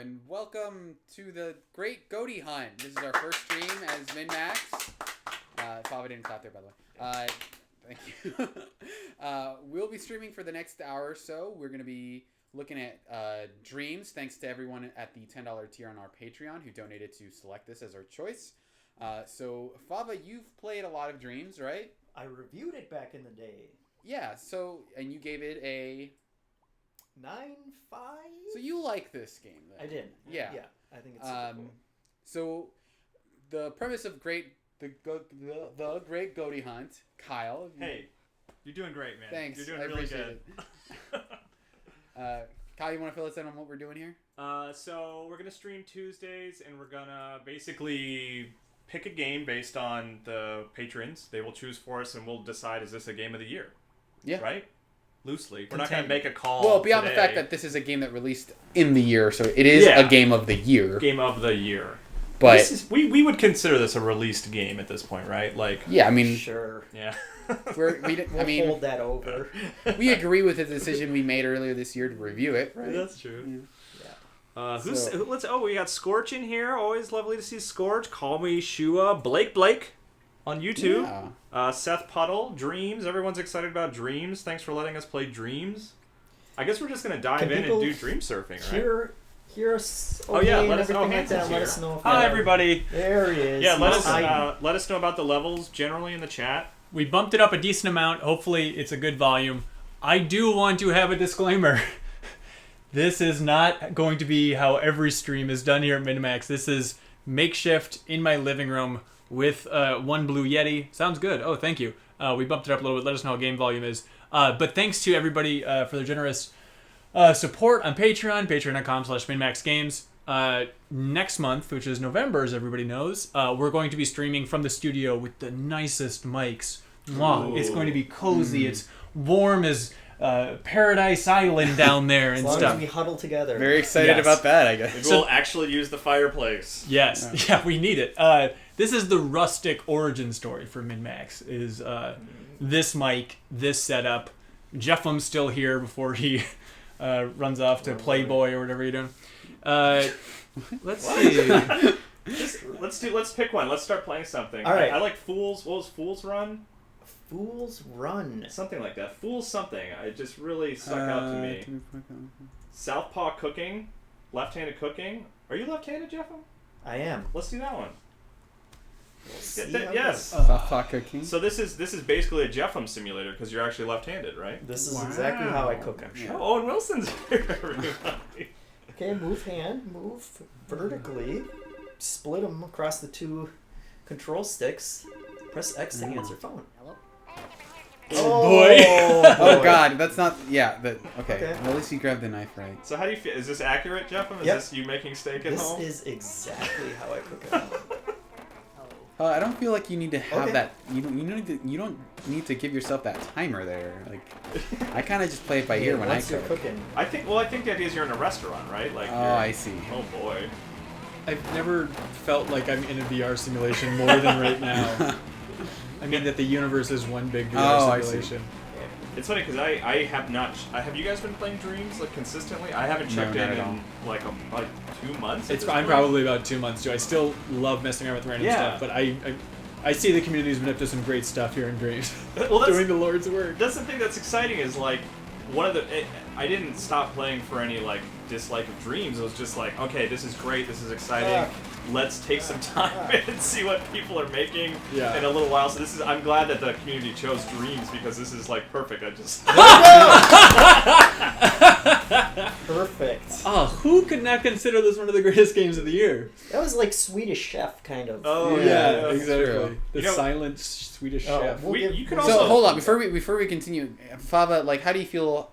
and welcome to the Great GOTY Hunt. This is our first stream as MinnMax. Fava didn't clap there, by the way. Thank you. We'll be streaming for the next hour or so. We're going to be looking at dreams, thanks to everyone at the $10 tier on our Patreon who donated to select this as our choice. So, Fava, you've played a lot of dreams, right? I reviewed it back in the day. Yeah, so, and you gave it a 9.5. So you like this game, then? I did. Yeah. Yeah. I think it's super cool. So the premise of the Great GOTY Hunt, Kyle. Hey, you're doing great, man. Thanks. You're doing I really appreciate good. Kyle, you want to fill us in on what we're doing here? So we're gonna stream Tuesdays, and we're gonna basically pick a game based on the patrons. They will choose for us, and we'll decide, is this a game of the year? Yeah. Right? Loosely. We're not going to make a call. Well, beyond today. the fact that this is a game that released in the year, so it is a game of the year. Game of the year. But we would consider this a released game at this point, right? Like. Yeah, I mean. Sure. Yeah. We'll hold that over. We agree with the decision we made earlier this year to review it, right? That's true. Yeah. We got Scorch in here. Always lovely to see Scorch. Call me Shua. Blake on YouTube. Yeah. Seth Puddle. Dreams. Everyone's excited about Dreams. Thanks for letting us play Dreams. I guess we're just gonna dive in and do dream surfing, right? Hear us. Let us know. Let us know. Hi, everybody. There he is. Yeah, let us know about the levels generally in the chat. We bumped it up a decent amount. Hopefully, it's a good volume. I do want to have a disclaimer. This is not going to be how every stream is done here at MinnMax. This is makeshift in my living room with one Blue Yeti. Sounds good. Oh, thank you. We bumped it up a little bit. Let us know how game volume is. But thanks to everybody for their generous support on Patreon, patreon.com/MinnMaxGames. Next month, which is November, as everybody knows, we're going to be streaming from the studio with the nicest mics. Wow, it's going to be cozy. It's warm as Paradise Island down there and as long stuff. as we huddle together. Very excited about that, I guess. Maybe we'll actually use the fireplace. Yes, yeah, we need it. This is the rustic origin story for MinnMax. Is this mic, this setup. Jeffum's still here before he runs off to Playboy or whatever you're doing. Let's see. Let's pick one. Let's start playing something. All right. I like Fools. What was Fools Run? Fool's Run. Something like that. Fools something. It just really stuck out to me. Southpaw Cooking. Left-handed cooking. Are you left-handed, Jeffum? I am. Let's do that one. Yes. Yes. Southpaw Cooking. So this is basically a Jeffum simulator because you're actually left-handed, right? This is exactly how I cook them. Yeah. Oh, Owen Wilson's here, everybody. Okay, move vertically. Split them across the two control sticks. Press X to answer phone. Hello? Oh, boy. Oh God, that's not. Yeah, okay. Well, at least you grabbed the knife right. So how do you feel? Is this accurate, Jeffum? Is Yep. this you making steak at home? This is exactly how I cook at home. I don't feel like you need to have Okay. that. You don't need to give yourself that timer there. Like, I kind of just play it by ear when I Once you're cook. cooking. I think the idea is you're in a restaurant, right? Like. Oh, you're- I see. Oh boy. I've never felt like I'm in a VR simulation more than right now. I mean that the universe is one big VR simulation. It's funny because I have not. Have you guys been playing Dreams like consistently? I haven't checked No, in not at all. like 2 months. at It's this I'm point. probably about 2 months too. I still love messing around with random Yeah. stuff, but I see the community's been up to some great stuff here in Dreams. Well, that's, doing the Lord's work. that's the thing that's exciting is like I didn't stop playing for any like dislike of Dreams. It was just like, okay, this is great, this is exciting. Let's take some time and see what people are making in a little while. So I'm glad that the community chose Dreams because this is like perfect. Perfect. Oh, who could not consider this one of the greatest games of the year? That was like Swedish Chef kind of. Oh Yeah, that's exactly. true. The silent Swedish chef. You can So also hold on before we continue, Fava. Like, how do you feel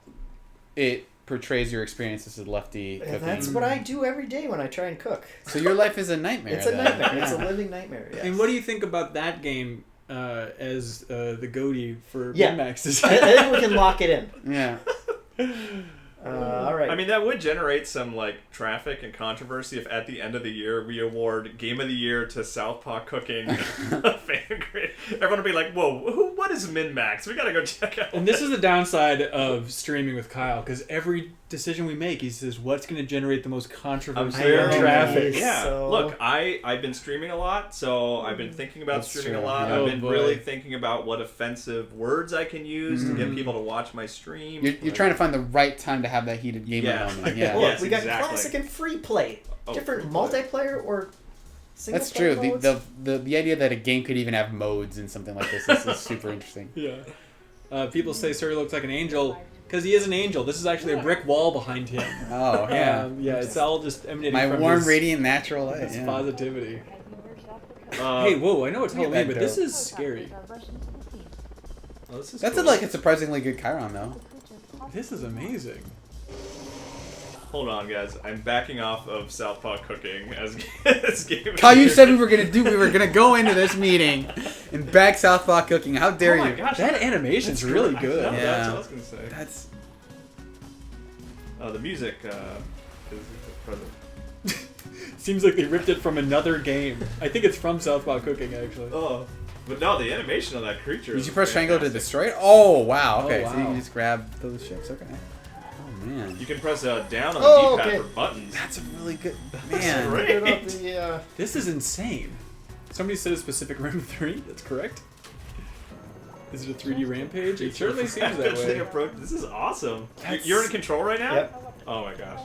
it portrays your experience as a lefty cooking? That's what I do every day when I try and cook. So your life is a nightmare. It's a then. nightmare. It's a Yeah. living nightmare. Yes. And what do you think about that game as the GOTY for Yeah. MinnMax? I think we can lock it in. Yeah. All right. I mean, that would generate some like traffic and controversy if at the end of the year we award Game of the Year to Southpaw Cooking. Fan grade. Everyone will be like, "Whoa, What is MinnMax? We gotta go check out. And this is the downside of streaming with Kyle, because every decision we make, he says, "What's going to generate the most controversy or traffic?" Yeah. So- Look, I've been streaming a lot, so I've been thinking about That's streaming true. a lot. Oh, I've been boy. really thinking about what offensive words I can use to get people to watch my stream. You're trying to find the right time to have that heated gamer Yeah. moment. Yeah. Look, Yes, we got exactly. classic and free play. Oh, Different free play. multiplayer or single That's true. player modes. The idea that a game could even have modes and something like this is super interesting. Yeah. People say Suri looks like an angel because he is an angel. This is actually a brick wall behind him. Oh yeah. Yeah, it's all just emanating My from warm, his, radiant, natural light. his Yeah. positivity. Uh, Hey, whoa! I know it's Look at Halloween, that but this dope. is scary. oh, this is That's cool. like a surprisingly good Chiron though. This is amazing. Hold on, guys. I'm backing off of Southpaw cooking as this game. Kyle, you said we were gonna go into this meeting and back Southpaw cooking. How dare Oh my you? gosh, That animation's really I good. know, Yeah. That's what I was gonna say. That's The music is present. Seems like they ripped it from another game. I think it's from Southpaw Cooking, actually. Oh, but no, the animation of that creature. Did is you press triangle to fantastic. destroy it? Oh wow. Okay, Oh, so you wow. can just grab those ships. Okay. Oh man. You can press down on the Oh, D-pad okay. for buttons. That's a really good That's man. great. Figured out the, This is insane. Somebody said it's Pacific Rim 3. That's correct. Is it a 3D rampage? It certainly seems that way. This is awesome. That's- You're in control right now? Yep. Oh my gosh.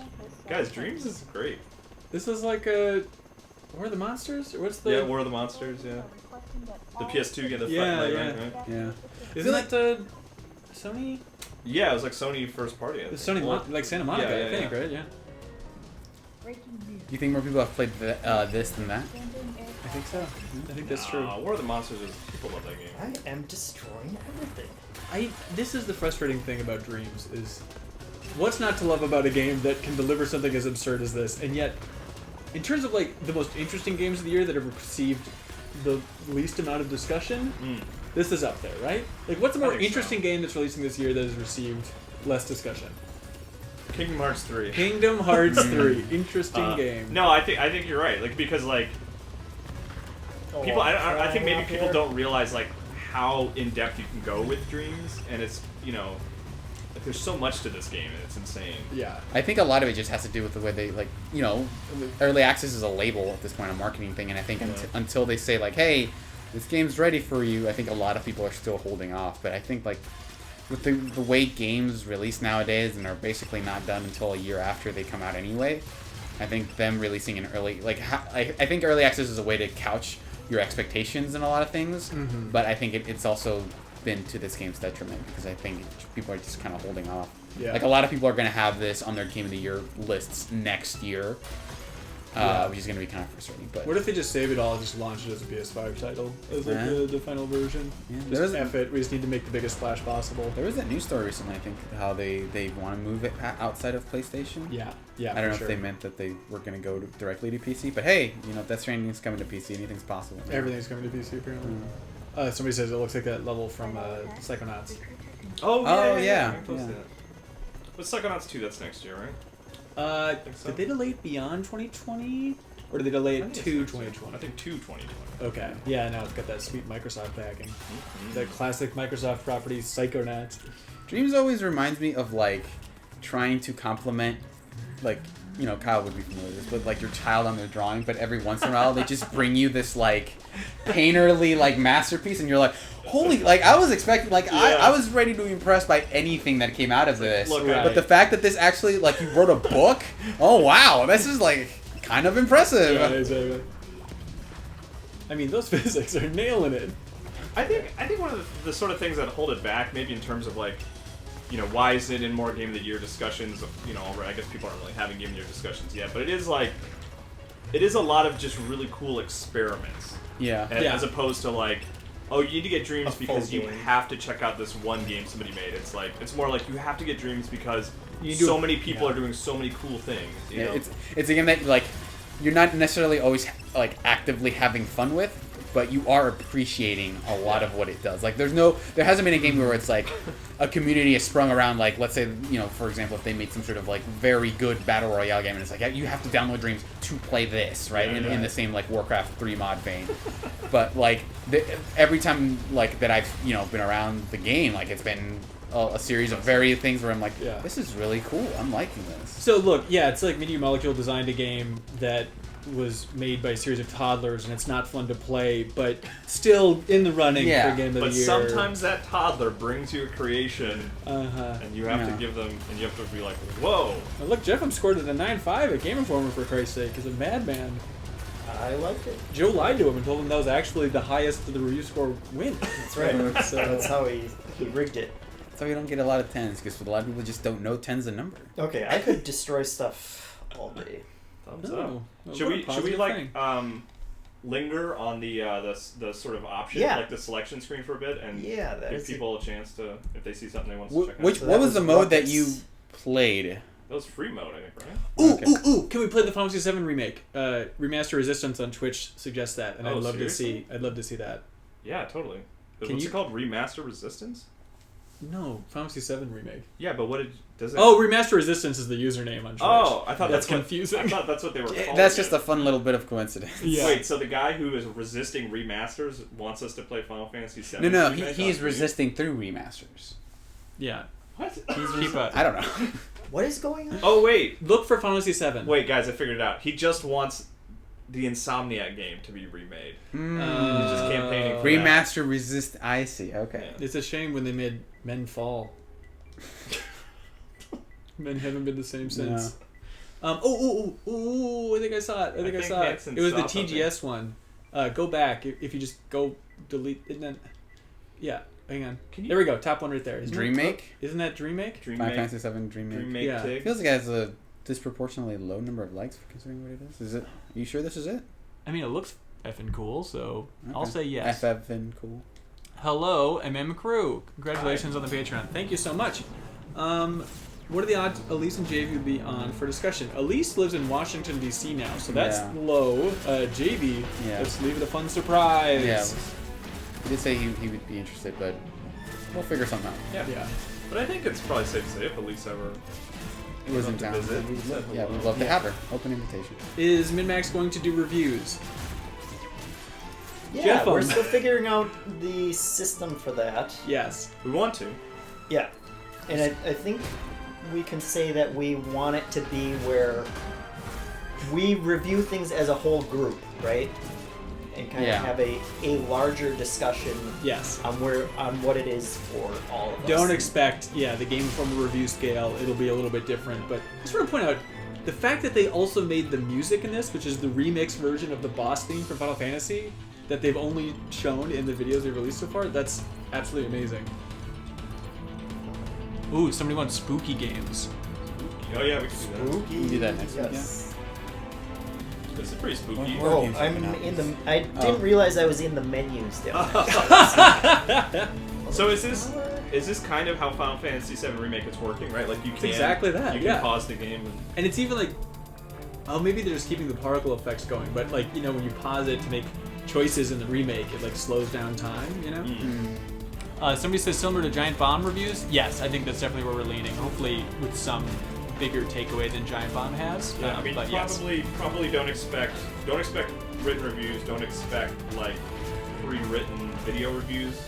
Guys, Dreams is great. This is like a... War of the Monsters? Or what's the... Yeah, War of the Monsters, yeah. The PS2 get the Yeah, fight, yeah. right? Yeah. Isn't that the Sony? Yeah, it was like Sony first party. I The think. Sony, like Santa Monica, Yeah, yeah, I think, yeah. right? Yeah. You think more people have played this than that? I think so. I think that's true. War of the Monsters is people love that game. I am destroying everything. This is the frustrating thing about Dreams is what's not to love about a game that can deliver something as absurd as this, and yet in terms of like the most interesting games of the year that have received the least amount of discussion, this is up there, right? Like what's the I more think so. interesting game that's releasing this year that has received less discussion? Kingdom Hearts 3. Kingdom Hearts 3. Interesting game. No, I think you're right. Like because like people, I think maybe people don't realize like how in depth you can go with Dreams, and it's like there's so much to this game, and it's insane. Yeah. I think a lot of it just has to do with the way they early access is a label at this point, a marketing thing, and I think until they say like, hey, this game's ready for you, I think a lot of people are still holding off. But I think like with the way games release nowadays and are basically not done until a year after they come out anyway, I think them releasing an early I think early access is a way to couch your expectations in a lot of things, but I think it's also been to this game's detriment because I think people are just kind of holding off. Yeah. Like a lot of people are going to have this on their Game of the Year lists next year, which is going to be kind of frustrating. But What if they just save it all and just launch it as a PS5 title? As like Yeah. the final version? Yeah, Just there's- F it. We just need to make the biggest splash possible. there was that news story recently, I think, how they want to move it outside of PlayStation. Yeah. Yeah, I don't know for if they meant that they were going to go directly to PC, but hey, if Death Stranding's coming to PC, anything's possible. Everything's coming to PC apparently. Somebody says it looks like that level from Psychonauts. Oh, yeah. I posted it. But Psychonauts 2, that's next year, right? Think so. Did they delay it beyond 2020? Or did they delay I it think it's to next year. 2020? I think to 2020. Okay. Yeah, now it's got that sweet Microsoft backing. Mm-hmm. That classic Microsoft property, Psychonauts. Dreams always reminds me of like trying to compliment, like Kyle would be familiar with this, but like your child on their drawing. But every once in a while, they just bring you this like painterly like masterpiece, and you're like, holy! Like I was expecting, like I was ready to be impressed by anything that came out of this. Look, but the fact that this actually like you wrote a book, oh wow, this is like kind of impressive. Yeah, exactly. I mean, those physics are nailing it. I think one of the sort of things that hold it back, maybe in terms of like, why isn't it in more Game of the Year discussions? I guess people aren't really having Game of the Year discussions yet, but it is a lot of just really cool experiments. Yeah. As opposed to like, oh, you need to get Dreams A full because you game. have to check out this one game somebody made. It's more like you have to get Dreams because You do so it- many people yeah. are doing so many cool things. You Yeah, know? it's a game that like you're not necessarily always like actively having fun with, but you are appreciating a lot of what it does. Like there hasn't been a game where it's like a community has sprung around, like let's say, for example, if they made some sort of like very good battle royale game and it's like, yeah, you have to download Dreams to play this, right? In the same like Warcraft 3 mod vein. But like every time like that I've been around the game, like it's been a series of various things where I'm like, this is really cool. I'm liking this. So look, it's like Media Molecule designed a game that was made by a series of toddlers, and it's not fun to play, but still in the running for Game of the Year. But sometimes that toddler brings you a creation, and you have to give them, and you have to be like, whoa. Now look, Jeff, I'm scored at a 9.5 at Game Informer, for Christ's sake, as a madman. I liked it. Joe lied to him and told him that was actually the highest of the review score win. That's right. So that's how he rigged it. That's why you don't get a lot of 10s, because a lot of people just don't know 10's a number. Okay, I could destroy stuff all day. Thumbs up. Should we like linger on the sort of option, like the selection screen for a bit, and give people a chance to, if they see something they want to check out? What was the mode that you played? That was free mode, I think, right? Ooh! Can we play the Final Fantasy VII remake? Remaster Resistance on Twitch suggests that, and I'd love to see that. Yeah, totally. What's it called? Remaster Resistance? No, Final Fantasy VII remake. Yeah, but does it? Oh, Remaster Resistance is the username on Twitch. Oh, I thought that's confusing. I thought that's what they were calling. That's just a fun little bit of coincidence. Yeah. Wait, so the guy who is resisting remasters wants us to play Final Fantasy VII? No, he's resisting through remasters. Yeah. What? I don't know. What is going on? Oh wait, look for Final Fantasy VII. Wait, guys, I figured it out. He just wants the Insomniac game to be remade. He's just campaigning for Remaster that. Resist. I see. Okay. Yeah. It's a shame when they made Men Fall. Men haven't been the same since. No. I think I saw it. I think I saw it. It was the TGS one. Go back if you just go delete and then. Yeah, hang on. There we go. Top one right there. Dreammake? Isn't that Dreammake? Final Fantasy VII Dreammake. Yeah. It feels like it has a disproportionately low number of likes considering what it is. Is it? Are you sure this is it? I mean, it looks effing cool, so I'll say yes. Effing cool. Hello, MM Crew. Congratulations on the Patreon. Thank you so much. What are the odds Elise and JV would be on for discussion? Elise lives in Washington, D.C. now, so that's low. JV, let's leave it a fun surprise. Yeah, he did say he would be interested, but we'll figure something out. Yeah. But I think it's probably safe to say if Elise ever was in town, we'd love to have her. Open invitation. Is MinnMax going to do reviews? Yeah, we're still figuring out the system for that. Yes. We want to. Yeah. And I think we can say that we want it to be where we review things as a whole group, right? And kind of have a larger discussion on what it is for all of us. Don't expect, the Game Informer review scale, it'll be a little bit different, but I just want to point out, the fact that they also made the music in this, which is the remix version of the boss theme from Final Fantasy, that they've only shown in the videos they've released so far, that's absolutely amazing. Ooh, somebody wants spooky games. Oh yeah, we can do that. Spooky. We can do that next week, This is pretty spooky. Oh, I'm in the. I didn't realize I was in the menus down there. So is this kind of how Final Fantasy VII Remake is working, right? Like you can exactly that. You can pause the game, and it's even like, maybe they're just keeping the particle effects going, but like when you pause it to make choices in the remake, it like slows down time. Somebody says similar to Giant Bomb reviews. Yes, I think that's definitely where we're leaning. Hopefully with some bigger takeaway than Giant Bomb has. Yeah, I mean, but probably don't expect written reviews. Don't expect like pre-written video reviews.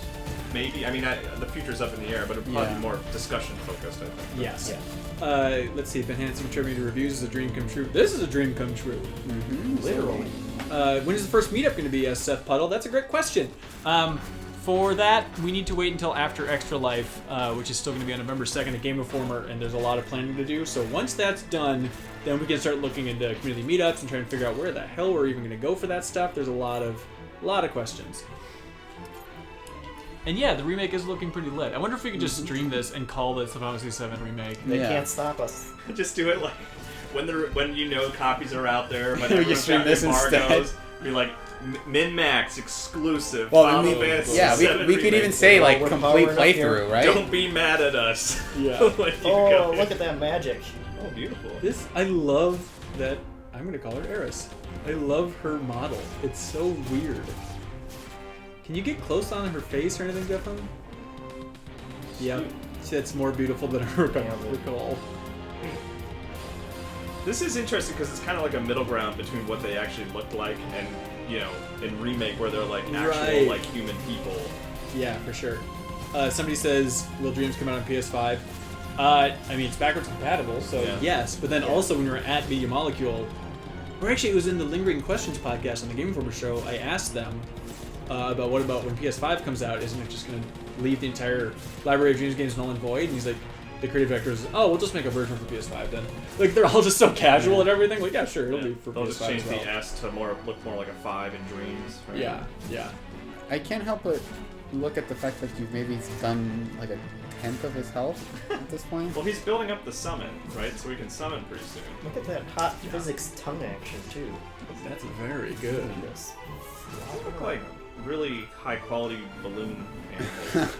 Maybe. I mean, the future's up in the air, but it'll probably be more discussion focused, I think. Yes. Yeah. Let's see. Ben Hansen contributed to reviews is a dream come true. This is a dream come true. Mm-hmm. Literally. When is the first meetup going to be, Seth Puddle? That's a great question. For that, we need to wait until after Extra Life, which is still going to be on November 2nd at Game Informer, and there's a lot of planning to do. So once that's done, then we can start looking into community meetups and trying to figure out where the hell we're even going to go for that stuff. There's a lot of questions. And yeah, the remake is looking pretty lit. I wonder if we could just stream this and call this the Final Fantasy VII remake. They can't stop us. Just do it like when copies are out there, but you stream this instead. Be like MinnMax exclusive. Well, we could even say like complete playthrough, right? Don't be mad at us. Yeah. Look at that magic. Oh, beautiful. I love that. I'm gonna call her Eris. I love her model. It's so weird. Can you get close on her face or anything, Jeffem? Yeah. That's more beautiful than I recall. This is interesting because it's kind of like a middle ground between what they actually looked like and, you know, in Remake where they're like actual like human people. Yeah, for sure. Somebody says, will Dreams come out on PS5? I mean, it's backwards compatible, so yes. But then also when we were at Media Molecule, or actually it was in the Lingering Questions podcast on the Game Informer show, I asked them about what about when PS5 comes out, isn't it just going to leave the entire library of Dreams games null and void? And he's like, the creative director is, oh, we'll just make a version for PS5 then. Like, they're all just so casual and everything. Like, yeah, sure, it'll be for They'll PS5 just change as well. the S to look more like a 5 in Dreams. Right? Yeah. I can't help but look at the fact that you've maybe done like a tenth of his health at this point. Well, he's building up the summon, right? So we can summon pretty soon. Look at that hot physics tongue action too. That's very good. Yes. Those look like really high quality balloon animals.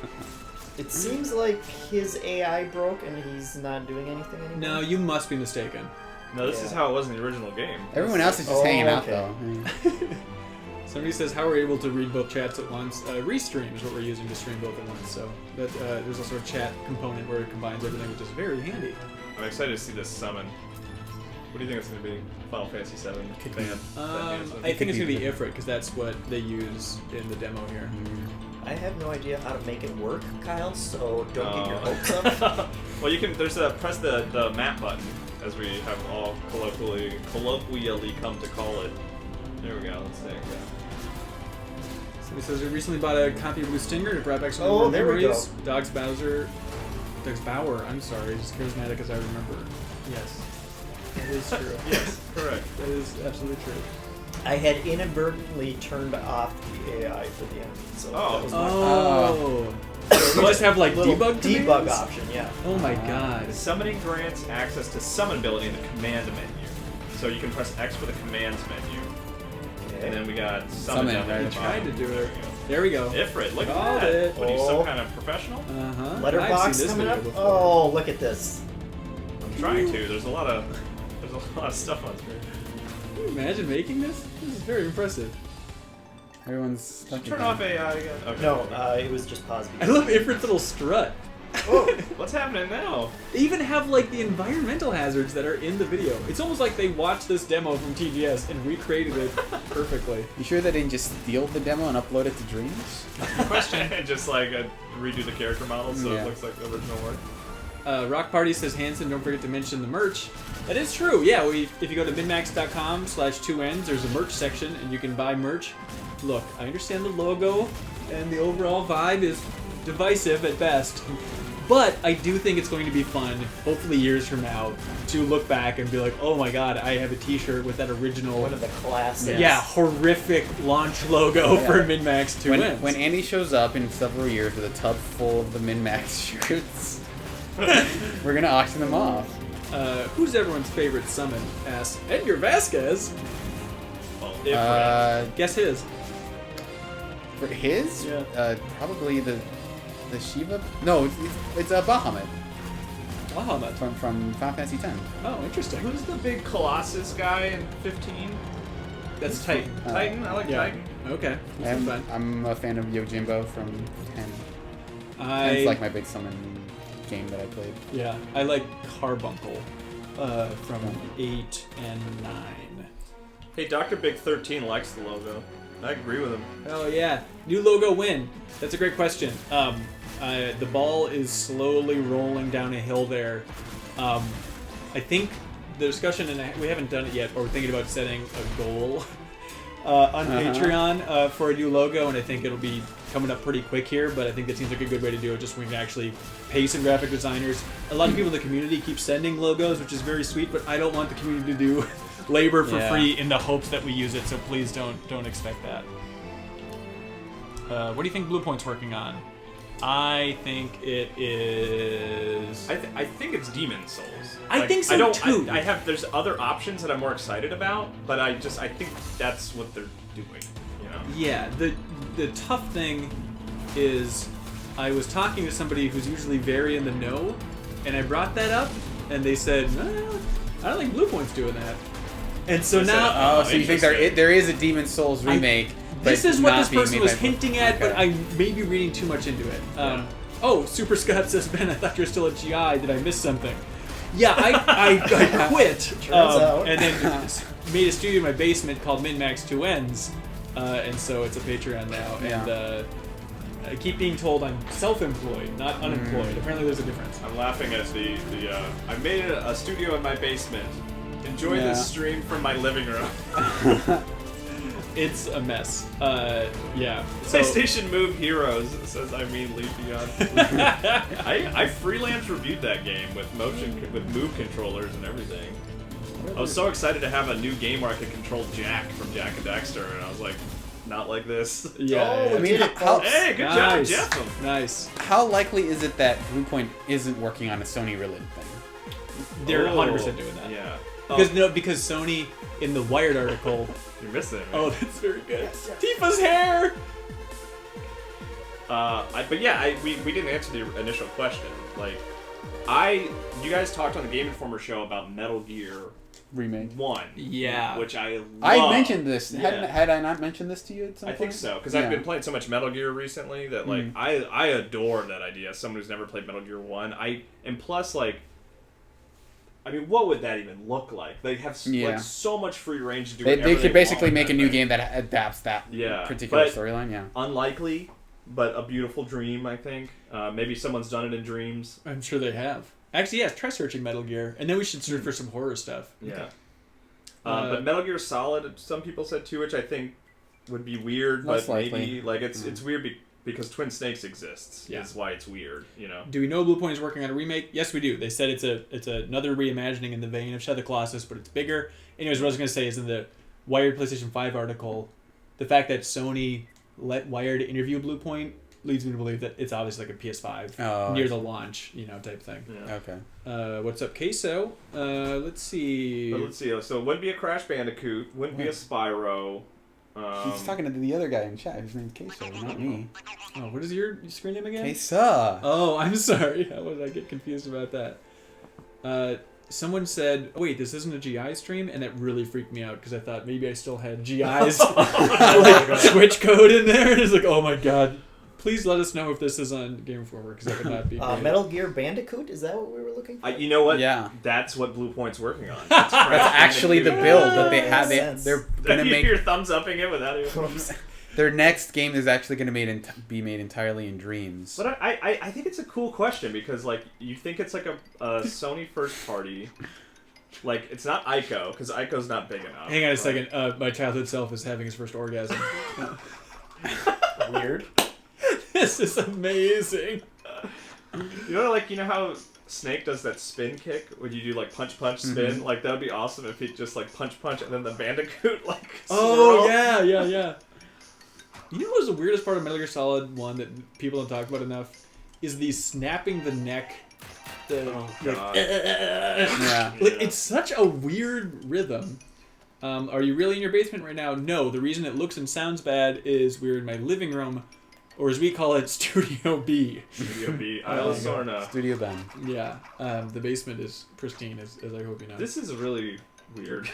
It seems like his AI broke and he's not doing anything anymore. No, you must be mistaken. No, this is how it was in the original game. Everyone else is just hanging out though. I mean, Somebody says, how are we able to read both chats at once? Restream is what we're using to stream both at once. So that there's also a chat component where it combines everything, which is very handy. I'm excited to see this summon. What do you think it's going to be? Final Fantasy VII fan? I think it's going to be Ifrit, because that's what they use in the demo here. I have no idea how to make it work, Kyle, so don't get your hopes up. Well, you can. There's a press the map button, as we have all colloquially come to call it. There we go. Let's see. Somebody says we recently bought a copy of Blue Stinger to bring back some Oh, there we memories. go. Dogs Bauer. I'm sorry, as charismatic as I remember. Yes, that is true. Yes, correct. That is absolutely true. I had inadvertently turned off the AI for the enemy, so that was my We just have like little debug debug option, yeah. Oh my god. Summoning grants access to summon ability in the command menu. So you can press X for the commands menu. And then we got summon down there. I tried to do it. There we go. Ifrit, look at Called that. it. What are you, some kind of professional? Uh-huh. Letterbox coming up. Oh, look at this. I'm trying to. There's a lot of stuff on screen. Can you imagine making this? This is very impressive. everyone's stuck. Turn off AI again. Okay. No, it was just pause. I love Ifrit's little strut. Oh, what's happening now? They even have like the environmental hazards that are in the video. It's almost like they watched this demo from TGS and recreated it perfectly. You sure they didn't just steal the demo and upload it to Dreams? Good question. And just like redo the character model so it looks like the original work. Rock Party says, Hanson, don't forget to mention the merch. That is true. Yeah, if you go to MinnMax.com/2Ns, there's a merch section and you can buy merch. Look, I understand the logo and the overall vibe is divisive at best. But I do think it's going to be fun, hopefully years from now, to look back and be like, oh my god, I have a t-shirt with that original... One of the classics. Yeah, horrific launch logo for MinnMax 2 wins. When Andy shows up in several years with a tub full of the MinnMax shirts, we're going to auction them off. Who's everyone's favorite summon? Asks Edgar Vasquez. Well, Guess his. For his? Yeah. Probably the Shiva? No, it's a Bahamut Bahamut. from Final Fantasy X. Oh, interesting. who's the big Colossus guy in 15? That's Titan. Titan? I like Titan. Okay. That's fun. I'm a fan of Yojimbo from 10. It's like my big summon game that I played. Yeah, I like Carbuncle from 8 and 9. Hey, Dr. Big 13 likes the logo. I agree with him. Oh yeah, new logo win. That's a great question. The ball is slowly rolling down a hill there. I think the discussion, and we haven't done it yet, but we're thinking about setting a goal on Patreon for a new logo, and I think it'll be coming up pretty quick here, but I think that seems like a good way to do it, just when we can actually pay some graphic designers. A lot of people in the community keep sending logos, which is very sweet, but I don't want the community to do labor for free in the hopes that we use it, so please don't expect that. What do you think Blue Point's working on? I think it is... I think it's Demon Souls. I think so too. There's other options that I'm more excited about, but I think that's what they're doing, you know? Yeah, the tough thing is I was talking to somebody who's usually very in the know, and I brought that up, and they said, no, I don't think Blue Point's doing that. And so now... so you think there is a Demon Souls remake this is what not this being person made was by- hinting at, but okay. I may be reading too much into it. Oh, Super Scott says, Ben, I thought you were still at GI. Did I miss something? Yeah, I quit. Turns out. And then made a studio in my basement called MinnMax 2 Ends. And so it's a Patreon now. Yeah. And I keep being told I'm self-employed, not unemployed. Apparently there's a difference. I'm laughing at the I made a studio in my basement. Enjoy Yeah. this stream from my living room. It's a mess. Yeah. So, PlayStation Move Heroes says I mean Leafeon. I freelance reviewed that game with move controllers and everything. I was so excited to have a new game where I could control Jack from Jak and Daxter, and I was like, not like this. yeah. I mean, Hey, good job, Nice. Jeff. Nice. How likely is it that Bluepoint isn't working on a Sony-related thing? They're Oh, 100% doing that. Yeah. Because Sony in the Wired article. You're missing it, man. Oh, that's very good. Tifa's hair. But yeah, we didn't answer the initial question. Like, you guys talked on the Game Informer show about Metal Gear Remake. 1. Yeah. Which I love. I mentioned this. Yeah. Had I not mentioned this to you at some I point? think so, because Yeah. I've been playing so much Metal Gear recently that, like, I adore that idea. As someone who's never played Metal Gear 1. And plus, like, I mean, what would that even look like? They have like so much free range to do whatever They could basically want make a with new that game that adapts that particular but storyline. Yeah. unlikely, but a beautiful dream, I think. Maybe someone's done it in dreams. I'm sure they have. Actually, yes. Try searching Metal Gear, and then we should search for some horror stuff. Yeah. But Metal Gear Solid, some people said too, which I think would be weird, Most but maybe likely. like it's weird because Twin Snakes exists. Yeah. Is why it's weird, you know. Do we know Bluepoint is working on a remake? Yes, we do. They said it's another reimagining in the vein of Shadow of the Colossus, but it's bigger. Anyways, what I was going to say is in the Wired PlayStation 5 article, the fact that Sony let Wired interview Bluepoint leads me to believe that it's obviously like a PS5 near the launch, type thing. Yeah. Okay. What's up, Queso? Let's see. But let's see. So it wouldn't be a Crash Bandicoot. Wouldn't be a Spyro. He's talking to the other guy in chat. His name's Queso, not me. Oh, what is your screen name again? Queso. Oh, I'm sorry. How did I get confused about that? Someone said, wait, this isn't a GI stream? And that really freaked me out because I thought maybe I still had GI's Switch code in there. And it's like, oh my god. Please let us know if this is on Game Informer because that would not be great. Metal Gear Bandicoot? Is that what we were looking for? You know what? Yeah. That's what Bluepoint's working on. That's actually the build that they have. Makes sense. They're gonna make You're thumbs upping it without even. their next game is actually gonna be made entirely in dreams. But I think it's a cool question because like you think it's like a Sony first party. Like it's not Ico because Ico's not big enough. Hang on a second. My childhood self is having his first orgasm. Weird. This is amazing. You know how Snake does that spin kick when you do like punch spin? Like that would be awesome if he just like punch and then the Bandicoot like. Oh swirl. yeah. You know what was the weirdest part of Metal Gear Solid 1 that people don't talk about enough is the snapping the neck. Yeah. Like it's such a weird rhythm. Are you really in your basement right now? No. The reason it looks and sounds bad is we're in my living room, or as we call it, Studio B. Studio B. I also know. Studio Ben. Yeah. The basement is pristine, as I hope you know. This is really weird.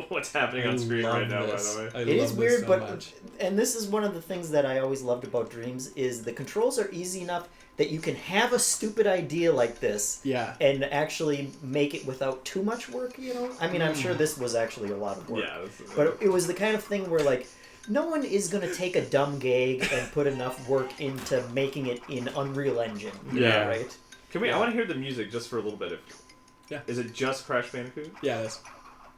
What's happening on screen right now, by the way. It is weird, and this is one of the things that I always loved about Dreams is the controls are easy enough that you can have a stupid idea like this and actually make it without too much work, I mean, I'm sure this was actually a lot of work. Yeah. But it was the kind of thing where, like, no one is going to take a dumb gag and put enough work into making it in Unreal Engine. Yeah. Right? I want to hear the music just for a little bit. Is it just Crash Bandicoot? Yeah, that's...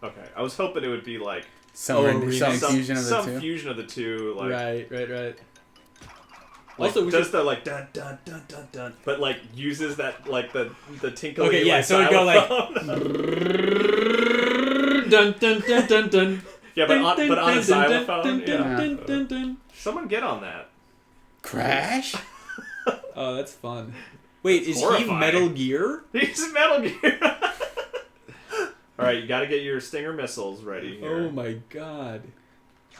Okay. I was hoping it would be like... Some fusion of the two. Some fusion of the two. Like, Right. Like, Also, we does the like dun dun dun dun dun, but like uses that like the tinkling. Okay, yeah. Like, So we go like dun dun dun dun dun. Yeah, but on a xylophone. Dun, dun. Someone get on that. Crash? Oh, that's fun. Wait, That's is horrifying. he Metal Gear? He's Metal Gear. All right, you got to get your Stinger missiles ready here. Oh my god.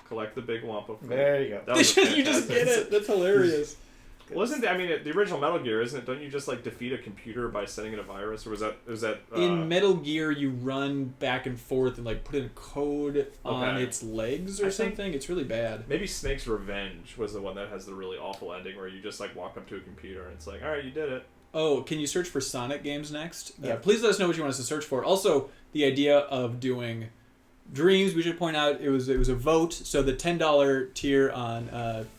Collect the big Wampa. There you go. That was You just fantastic. get it. That's hilarious. Wasn't I mean the original Metal Gear, isn't it? Don't you just like defeat a computer by sending it a virus, or was that in Metal Gear you run back and forth and like put in code on its legs or something? It's really bad. Maybe Snake's Revenge was the one that has the really awful ending where you just like walk up to a computer and it's like, all right, you did it. Oh, can you search for Sonic games next? Yeah. Please let us know what you want us to search for. Also, the idea of doing Dreams, we should point out, it was a vote. So the $10 tier on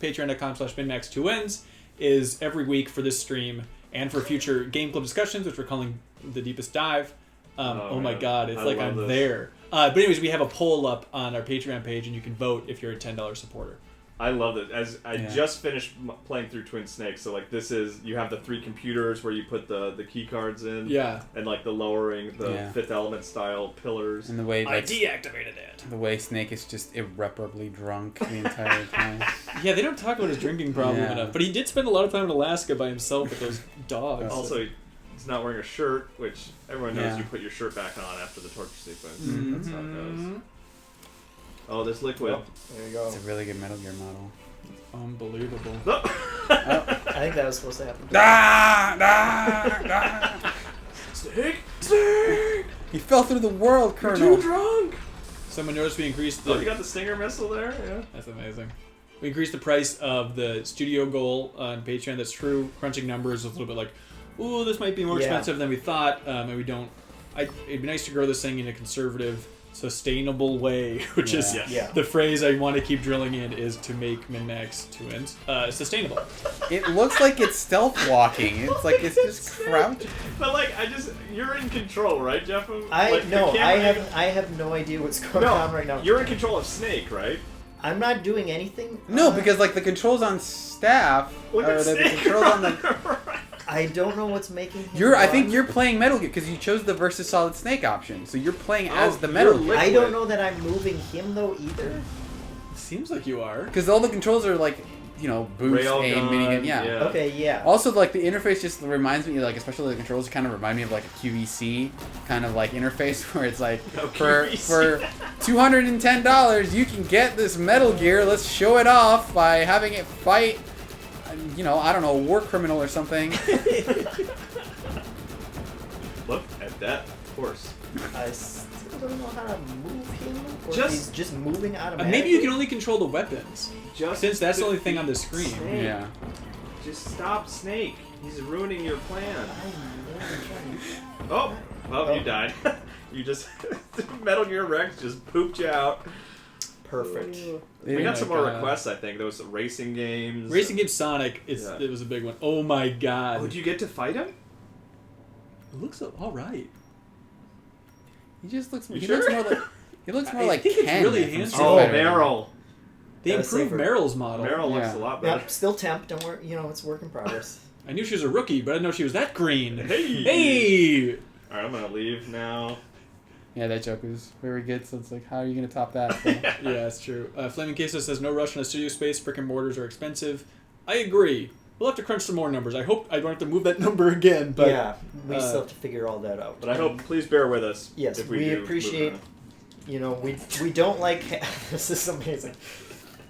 patreon.com/MinnMax2Ns is every week for this stream and for future Game Club discussions, which we're calling The Deepest Dive. Oh my god, it's like I'm there. But anyways, we have a poll up on our Patreon page, and you can vote if you're a $10 supporter. I love it. As I just finished playing through Twin Snakes, so like this is you have the 3 computers where you put the key cards in, and like the lowering the Fifth Element style pillars. And the way I deactivated it. The way Snake is just irreparably drunk the entire time. Yeah, they don't talk about his drinking problem enough, but he did spend a lot of time in Alaska by himself with those dogs. Also, he's not wearing a shirt, which everyone knows you put your shirt back on after the torture sequence. That's how it goes. Oh, there's liquid. Oh, there you go. It's a really good Metal Gear model. Unbelievable. I think that was supposed to happen. Snake! Snake! He fell through the world, Colonel. You're too drunk! Someone noticed we increased the... Oh, you got the Stinger missile there? Yeah. That's amazing. We increased the price of the studio goal on Patreon. That's true. Crunching numbers is a little bit like, ooh, this might be more expensive than we thought. And we don't... It'd be nice to grow this thing in a conservative, sustainable way, which is the phrase I want to keep drilling in, is to make MinnMax 2Ns sustainable. It looks like it's stealth walking. It's like it's just crouching. But like, you're in control, right, Jeff? I have no idea what's going on right now. You're in control of Snake, right? I'm not doing anything. No, because like the controls on staff are the controls on the. I don't know what's making him I think you're playing Metal Gear because you chose the versus Solid Snake option, so you're playing as the Metal Gear. I don't know that I'm moving him though either. Seems like you are. Because all the controls are like, boost, aim, minigun, Okay, yeah. Also, like the interface just reminds me, like especially the controls kind of remind me of like a QVC kind of like interface where it's like for $210 you can get this Metal Gear. Let's show it off by having it fight. I don't know, a war criminal or something. Look at that horse. I still don't know how to move him. Or he's just moving automatically. Maybe you can only control the weapons. Since that's the only thing on the screen. Snake. Yeah. Just stop Snake. He's ruining your plan. Oh, you died. You just... Metal Gear Rex just pooped you out. Perfect. We got some more requests, I think. There was some racing games. Racing game Sonic, it was a big one. Oh my god. Oh, did you get to fight him? It looks alright. He just looks. You He sure? looks more like. He looks more like think it's Ken. really from handsome. Street Oh, Fighter. Meryl. They improved Meryl's model. Meryl looks a lot better. Yep, still temp. Don't worry. It's work in progress. I knew she was a rookie, but I didn't know she was that green. Hey! Alright, I'm gonna leave now. Yeah, that joke was very good. So it's like, how are you gonna top that? Yeah, that's true. Flaming Queso says no rush on a studio space. Brick and mortars are expensive. I agree. We'll have to crunch some more numbers. I hope I don't have to move that number again. But yeah, we still have to figure all that out. But I hope, please bear with us. Yes, if we appreciate. We don't like. This is amazing.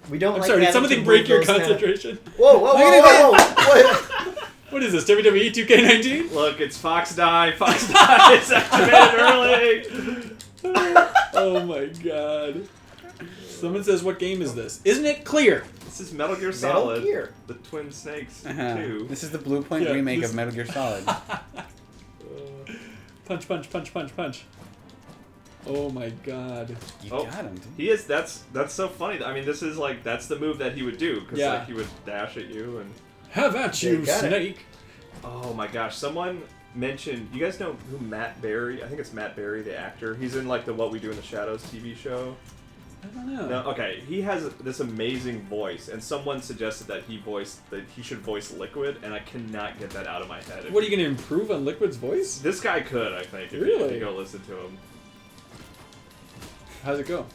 We don't. I'm like sorry. Did something break your concentration? Whoa! What is this? WWE 2K19? Look, it's Fox Die. Fox Die is activated early. Oh my god. Someone says, what game is this? Isn't it clear? This is Metal Gear Solid. Metal Gear. The Twin Snakes 2. This is the Blue Point remake of Metal Gear Solid. Punch, punch, punch, punch, punch. Oh my god. You got him, dude. He is. That's so funny. I mean, this is like that's the move that he would do because like he would dash at you and. Have at you, Snake. Oh my gosh! Someone mentioned. You guys know who Matt Berry? I think it's Matt Berry, the actor. He's in like the What We Do in the Shadows TV show. I don't know. No, okay. He has this amazing voice, and someone suggested that he should voice Liquid, and I cannot get that out of my head. What are you going to improve on Liquid's voice? This guy could, I think. If you go listen to him. How's it go?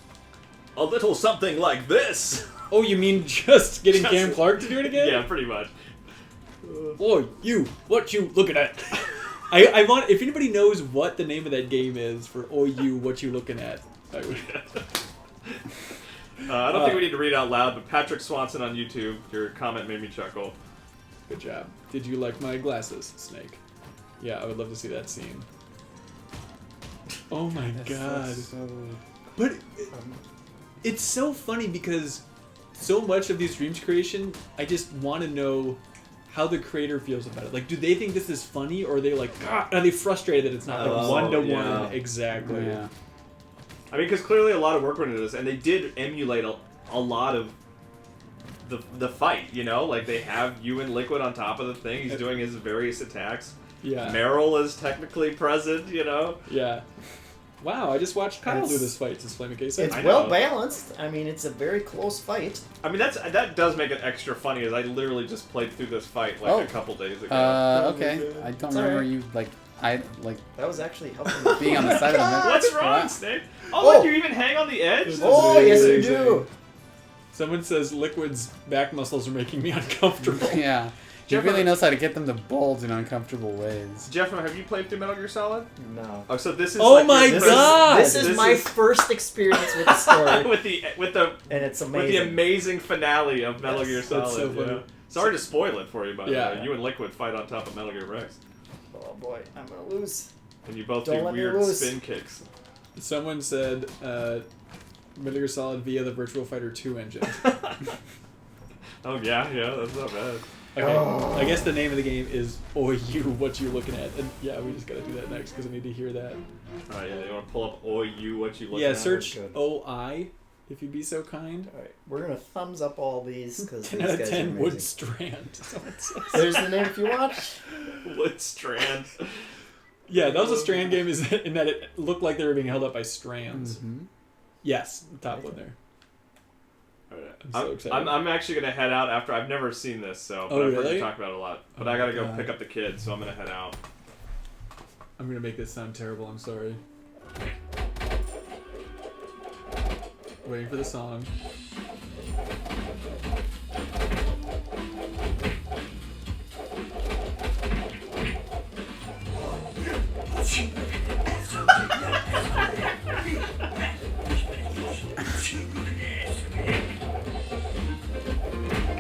A little something like this. Oh, you mean just getting Cam Clark to do it again? Yeah, pretty much. Oh, you! What you looking at? I want. If anybody knows what the name of that game is for "Oh you, what you looking at," I would. I don't think we need to read out loud, but Patrick Swanson on YouTube, your comment made me chuckle. Good job. Did you like my glasses, Snake? Yeah, I would love to see that scene. Oh my god. But it's so funny because so much of these dreams creation, I just want to know how the creator feels about it. Like, do they think this is funny, or are they like, are they frustrated that it's not like one-to-one? Exactly. Yeah. I mean, because clearly a lot of work went into this, and they did emulate a lot of the fight, you know? Like, they have you and Liquid on top of the thing, he's doing his various attacks. Yeah. Meryl is technically present, you know? Yeah. Wow, I just watched Kyle do this fight to Flame Case. It's well balanced. I mean, it's a very close fight. I mean, that does make it extra funny, as I literally just played through this fight like a couple days ago. Okay. I don't remember you that was actually helping me. being on the side of the What's wrong, Snake? Oh, look, you even hang on the edge? Oh, yes, you do. Someone says Liquid's back muscles are making me uncomfortable. Yeah. He really knows how to get them to bulge in uncomfortable ways. Jeff, have you played through Metal Gear Solid? No. Oh, so this is. Oh my god! This is my first experience with the story. with the and it's amazing. With the amazing finale of Metal Gear Solid. That's so funny. Yeah. Sorry to spoil it for you, by the Yeah. way. You and Liquid fight on top of Metal Gear Rex, Oh boy, I'm gonna lose. and you both Don't do let me weird lose. spin kicks. Someone said Metal Gear Solid via the Virtual Fighter 2 engine. Oh yeah, that's not bad. Okay, I guess the name of the game is "Oi You, What You Looking At?" And yeah, we just gotta do that next because I need to hear that. Alright, yeah, you want to pull up "Oi You, What You Looking Yeah, At"? search Good. OI if you'd be so kind. All right, we're gonna thumbs up all these because 10 these out of guys 10 are Wood amazing. Strand. Someone says. There's the name if you want. Wood Strand. Yeah, that was a Strand game in that it looked like they were being held up by strands. Mm-hmm. Yes, the top one there. I'm so excited. I'm actually gonna head out after. I've never seen this, so but Oh, I've heard really? you talk about it a lot. But Oh I gotta my go God. pick up the kids, so I'm gonna head out. I'm gonna make this sound terrible, I'm sorry. Waiting for the song.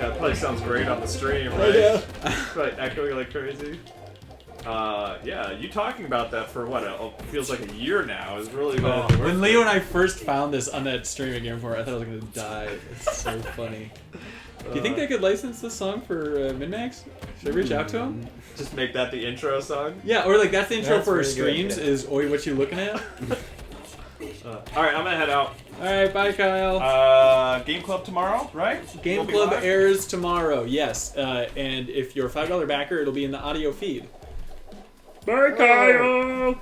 That probably sounds great on the stream, Oh, right? yeah. Probably echoing like crazy. Yeah, you talking about that for what? Feels like a year now. Is really Oh, when Leo and I first found this on that stream again before, I thought I was gonna die. It's so funny. Do you think they could license this song for MinnMax? Should I reach out to him? just make that the intro song. Yeah, or like that's the intro That's for our really good, streams yeah. is "Oi, what you looking at?" All right, I'm gonna head out. All right, bye, Kyle. Game club tomorrow, right? Game We'll be Club live? airs tomorrow. Yes, and if you're a $5 backer, it'll be in the audio feed. Bye, Kyle.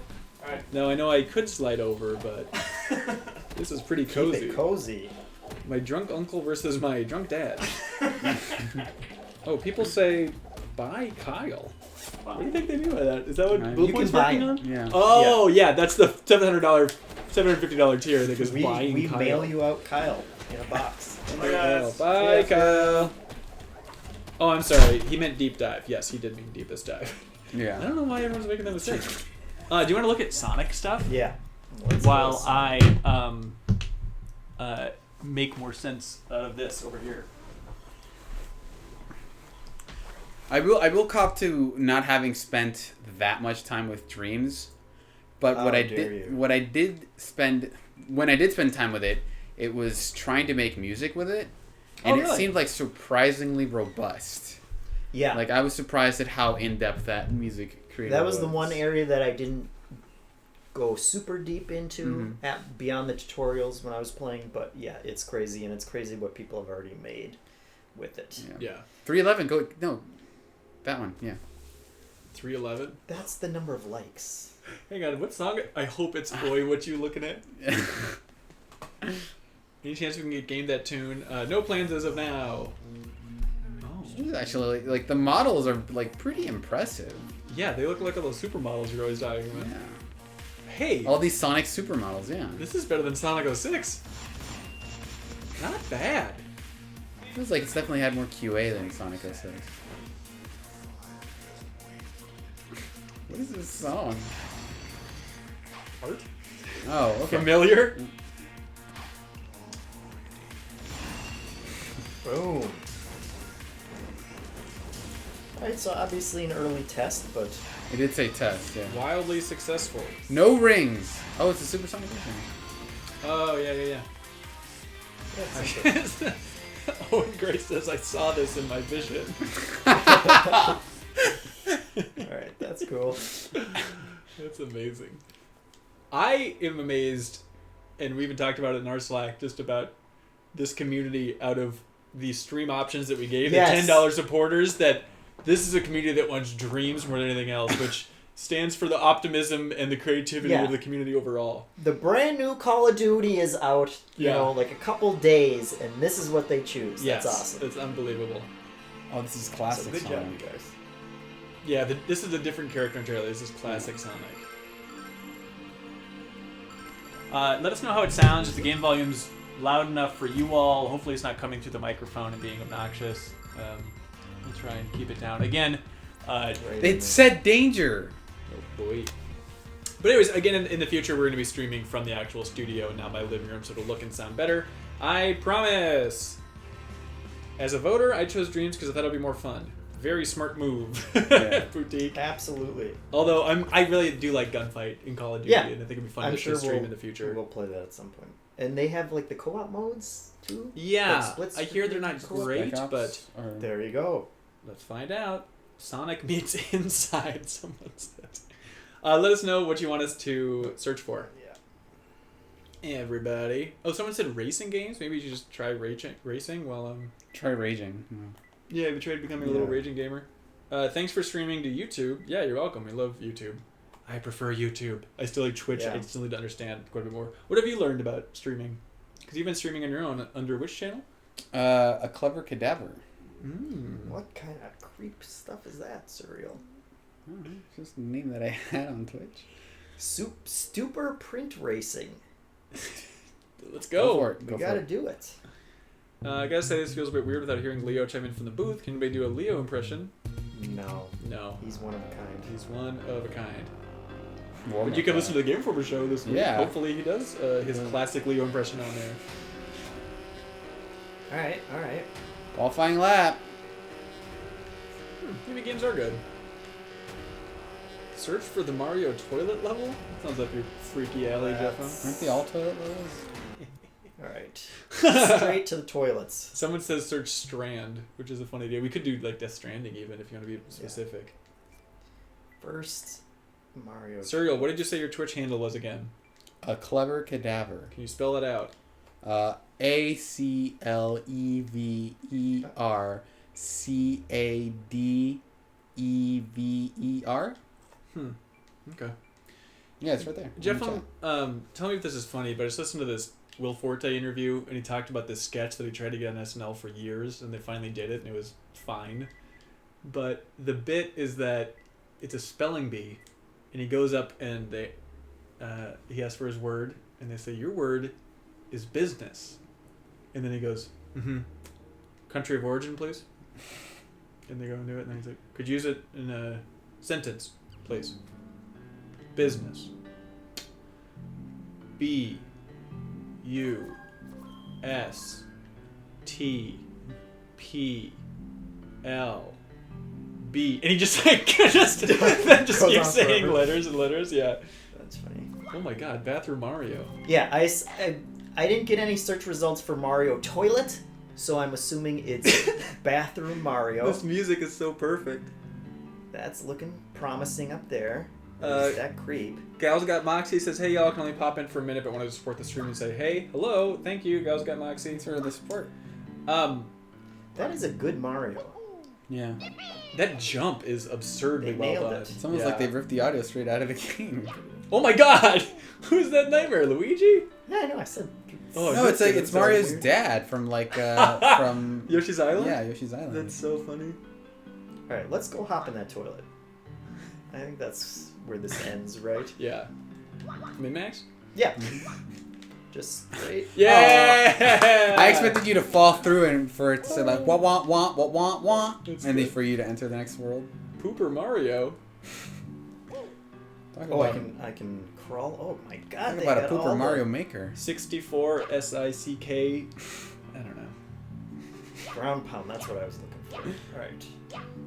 Now I know I could slide over, but this is pretty Keep cozy. it cozy. My drunk uncle versus my drunk dad. Oh, people say, "Bye, Kyle." What do you think they mean by that? Is that what You Blue can Point's buy working it. on? Yeah. Oh, yeah, that's the $750 tier. I think is We buying Kyle. mail you out Kyle in a box. Kyle. Bye, Yes. Kyle. Oh, I'm sorry. He meant deep dive. Yes, he did mean deepest dive. I Yeah. don't know why everyone's making that mistake. Do you want to look at Sonic stuff? Yeah. While I make more sense out of this over here. I will cop to not having spent that much time with Dreams, but How what I dare did you. what I did spend when I did spend time with it, it was trying to make music with it, and Oh, really? it seemed like surprisingly robust. Yeah. Like I was surprised at how in depth that music creator That was the one area that I didn't go super deep into Mhm. at beyond the tutorials when I was playing, but yeah, it's crazy, and it's crazy what people have already made with it. Yeah. Yeah. 311. Go no, that one. Yeah. 311. That's the number of likes. Hang on, what song? I hope it's Boy What You Looking At. Any chance we can get game that tune? No plans as of now. Oh. Actually, like the models are like pretty impressive. Yeah, they look like all those supermodels you're always talking about. Yeah. Hey, All these Sonic supermodels. Yeah. this is better than Sonic 06. Not bad. Feels like it's definitely had more QA than Sonic 06. What is this song? Art? Oh, okay. Familiar? Boom. Alright, so obviously an early test, but It did say test, yeah. Wildly successful. No rings. Oh, it's a supersonic vision. Oh, yeah. yeah, it's okay. Owen Gray says, I saw this in my vision. Alright, that's cool. That's amazing. I am amazed, and we even talked about it in our Slack, just about this community out of the stream options that we gave, Yes. the $10 supporters, that this is a community that wants dreams more than anything else, which stands for the optimism and the creativity Yeah. of the community overall. The brand new Call of Duty is out, Yeah. like a couple days, and this is what they choose. Yes, That's awesome. It's unbelievable. Oh, this is So classic. good job, Sonic. you guys. Yeah, this is a different character entirely. This is classic Sonic. Let us know how it sounds. If the game volume's loud enough for you all, hopefully it's not coming through the microphone and being obnoxious. We'll try and keep it down. Again, Right in It there. said danger. oh boy. But anyways, again, in the future, we're going to be streaming from the actual studio and not my living room, so it'll look and sound better. I promise! As a voter, I chose Dreams because I thought it would be more fun. Very smart move, Yeah. Boutique. Absolutely. Although I really do like Gunfight in Call of Duty, Yeah. and I think it'd be fun I'm to sure stream in the future. We'll play that at some point. And they have like the co-op modes too? Yeah, Like, split I hear they're screen not co-op? great, Black Ops, but or- There you go. let's find out. Sonic meets Inside, someone said. Let us know what you want us to search for. Yeah. Everybody. Oh, someone said racing games? Maybe you should just try racing while Try raging. Yeah, we tried becoming a little Yeah. raging gamer. Thanks for streaming to YouTube. Yeah, you're welcome. We love YouTube. I prefer YouTube. I still like Twitch. Yeah. I still need to understand quite a bit more. What have you learned about streaming? Because you've been streaming on your own. Under which channel? A clever cadaver. What kind of creep stuff is that, Surreal? I don't know, just the name that I had on Twitch. Stupor Print Racing. Let's Go go. for it. We Go for gotta it. do it. I gotta say, this feels a bit weird without hearing Leo chime in from the booth. Can anybody do a Leo impression? No. No. He's one of a kind. He's one of a kind. Well, But you can listen to the Game Informer show this week. Yeah. Hopefully he does his classic Leo impression on there. Alright, alright. Qualifying lap. Maybe games are good. Search for the Mario toilet level? Sounds like your freaky alley, Jeff. Aren't they all toilet levels? Alright. Straight to the toilets. Someone says search Strand, which is a fun idea. We could do like Death Stranding even if you want to be specific. First, Mario. Serial, what did you say your Twitch handle was again? A clever cadaver. Can you spell that out? ACLEVERCADEVER. Okay. Yeah, it's right there. Jeff, In the chat. tell me if this is funny, but I just listened to this Will Forte interview, and he talked about this sketch that he tried to get on SNL for years, and they finally did it, and it was fine. But the bit is that it's a spelling bee, and he goes up and he asks for his word, and they say, your word is business. And then he goes, country of origin, please. And they go and do it, and then he's like, could you use it in a sentence, please. Business. B U S T P L B, and he just like just Goes keeps on saying forever. letters and letters. Yeah. That's funny. Oh my God, bathroom Mario. Yeah, I didn't get any search results for Mario Toilet, so I'm assuming it's Bathroom Mario. This music is so perfect. That's looking promising up there. That creep. Gal's Got Moxie says, hey y'all, can only pop in for a minute, but wanted to support the stream and say, hey, hello, thank you, Gal's Got Moxie. Thanks for the support. That is a good Mario. Yeah. That jump is absurdly They well nailed done. it. It's almost like they've ripped the audio straight out of the game. Oh my God! Who's that nightmare? Luigi? Yeah, I know. I said. Oh, No, it's like that's it's so Mario's weird. dad from from Yoshi's Island? Yeah, Yoshi's Island. That's so funny. All right, let's go hop in that toilet. I think that's where this ends, right? Yeah. MinnMax? Yeah. Just straight. Yeah! I expected you to fall through and for it to say like what want That's and then good. for you to enter the next world. Pooper Mario. Talk Oh, about, I can crawl. Oh my God! talk they about a got all Pooper the- Mario Maker. 64 SICK. I don't know. Ground pound. That's what I was looking for. All right.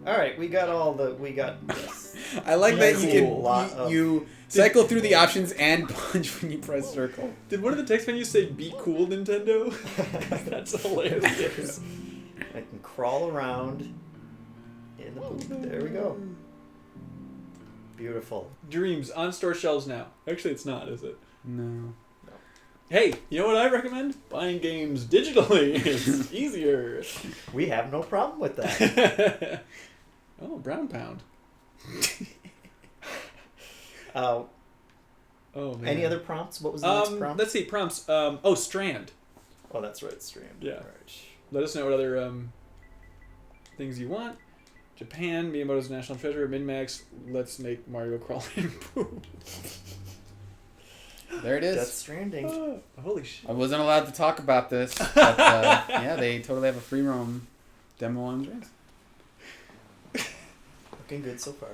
All right, we got this. I like that you Cool. can you cycle through the options and punch when you press circle. Did one of the text menus say "Be cool, Nintendo"? That's hilarious. I can crawl around in the poop. There we go. Beautiful. Dreams on store shelves now. Actually, it's not, is it? No. Hey, you know what I recommend? Buying games digitally. It's easier. We have no problem with that. Oh, Brown Pound. Oh, man. any other prompts? What was the next prompt? Let's see, prompts. Strand. Oh, that's right, Strand. Yeah. All right. Let us know what other things you want. Japan, Miyamoto's National Treasure, MinnMax, let's make Mario crawl in poop. There it is. Death Stranding. Holy shit. I wasn't allowed to talk about this, but yeah, they totally have a free roam demo on Dreams. Looking good so far.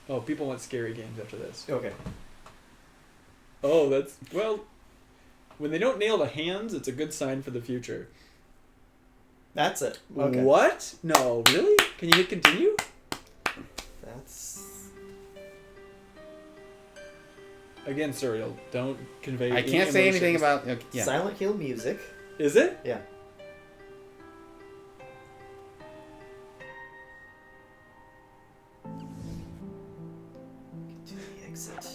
Oh, people want scary games after this. Okay. Oh, that's... Well, when they don't nail the hands, it's a good sign for the future. That's it. Okay. What? No, really? Can you hit continue? That's... Again, Surreal, don't convey I any can't say anything emotions. about... Yeah. Silent Hill music. Is it? Yeah. To the exit.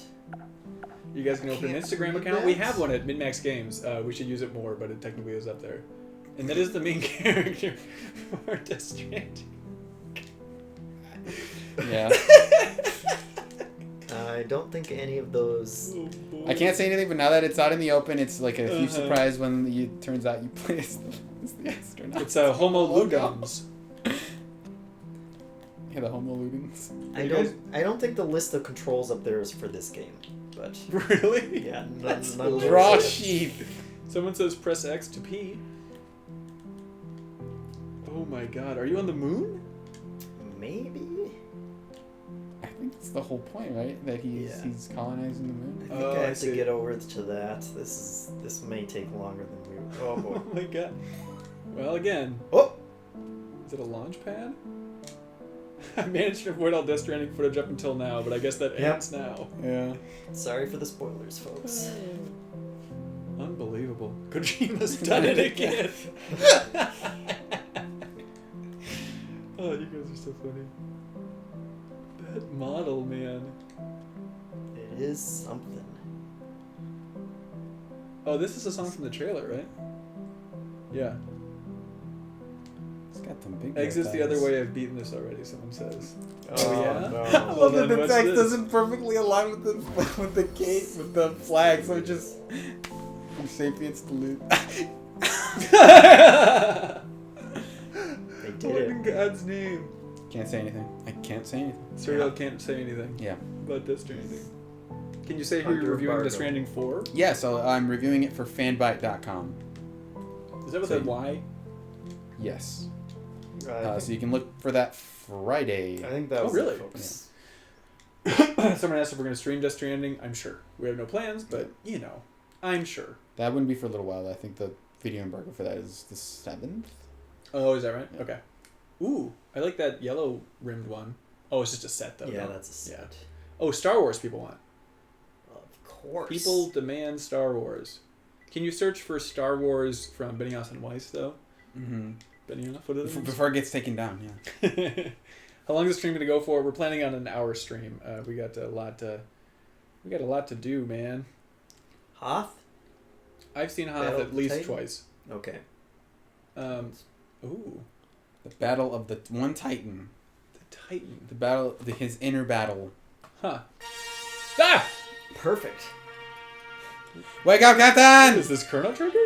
You guys can open an Can't Instagram read account. We that. have one at MinnMax Games. We should use it more, but it technically is up there. And that is the main character for Death Stranding. Yeah. I don't think any of those... I can't say anything, but now that it's out in the open, it's like a huge surprise when it turns out you play as the astronaut. It's a Homo Ludens. Yeah, the Homo Ludens. I don't think the list of controls up there is for this game, but... Really? Yeah, That's none of Draw those- sheep. Someone says press X to pee. Oh my god, are you on the moon? Maybe? I think that's the whole point, right? That he's colonizing the I moon. think Oh, I I have see. to get over to that. This may take longer than we... Oh boy. Oh my god. Well, again, Oh! is it a launch pad? I managed to avoid all Death Stranding footage up until now, but I guess that Yep. ends now. Yeah. Sorry for the spoilers, folks. Unbelievable. Kojima's done it again. Oh, you guys are so funny. That model, man. It is something. Oh, this is a song from the trailer, right? Yeah. It's got some big Exits the red other eyes. way. I've beaten this already. Someone says. Oh, yeah. no. I Well, love that then the what's text this? doesn't perfectly align with the gate with the flag, so it just from sapiens to loot. They did What in it. God's name? Can't say anything. I can't say anything. Serial can't say anything Yeah. about Death Stranding. Can you say who Under you're reviewing embargo. Death Stranding for? Yeah, so I'm reviewing it for fanbyte.com. Is that with So- a Y? Yes. I So you can look for that Friday. think that Oh, was really? it, folks. Someone asked if we're going to stream Death Stranding. I'm sure. We have no plans, but, you know, I'm sure. That wouldn't be for a little while. I think the video embargo for that is the 7th. Oh, is that right? Yeah. Okay. Ooh, I like that yellow rimmed one. Oh, it's just a set, though. Yeah, no? that's a set. Oh, Star Wars people want. Of course. People demand Star Wars. Can you search for Star Wars from Benioff and Weiss, though? Mm-hmm. Benioff? What are they? Before it gets taken down, yeah. How long is the stream going to go for? We're planning on an hour stream. We got a lot to do, man. Hoth? I've seen Hoth Battle at of the least Titan? twice. Okay. Ooh, The battle of the one Titan. the Titan. The battle, his inner battle. Huh. Ah! Perfect. Wake up, Captain! Is this Chrono Trigger?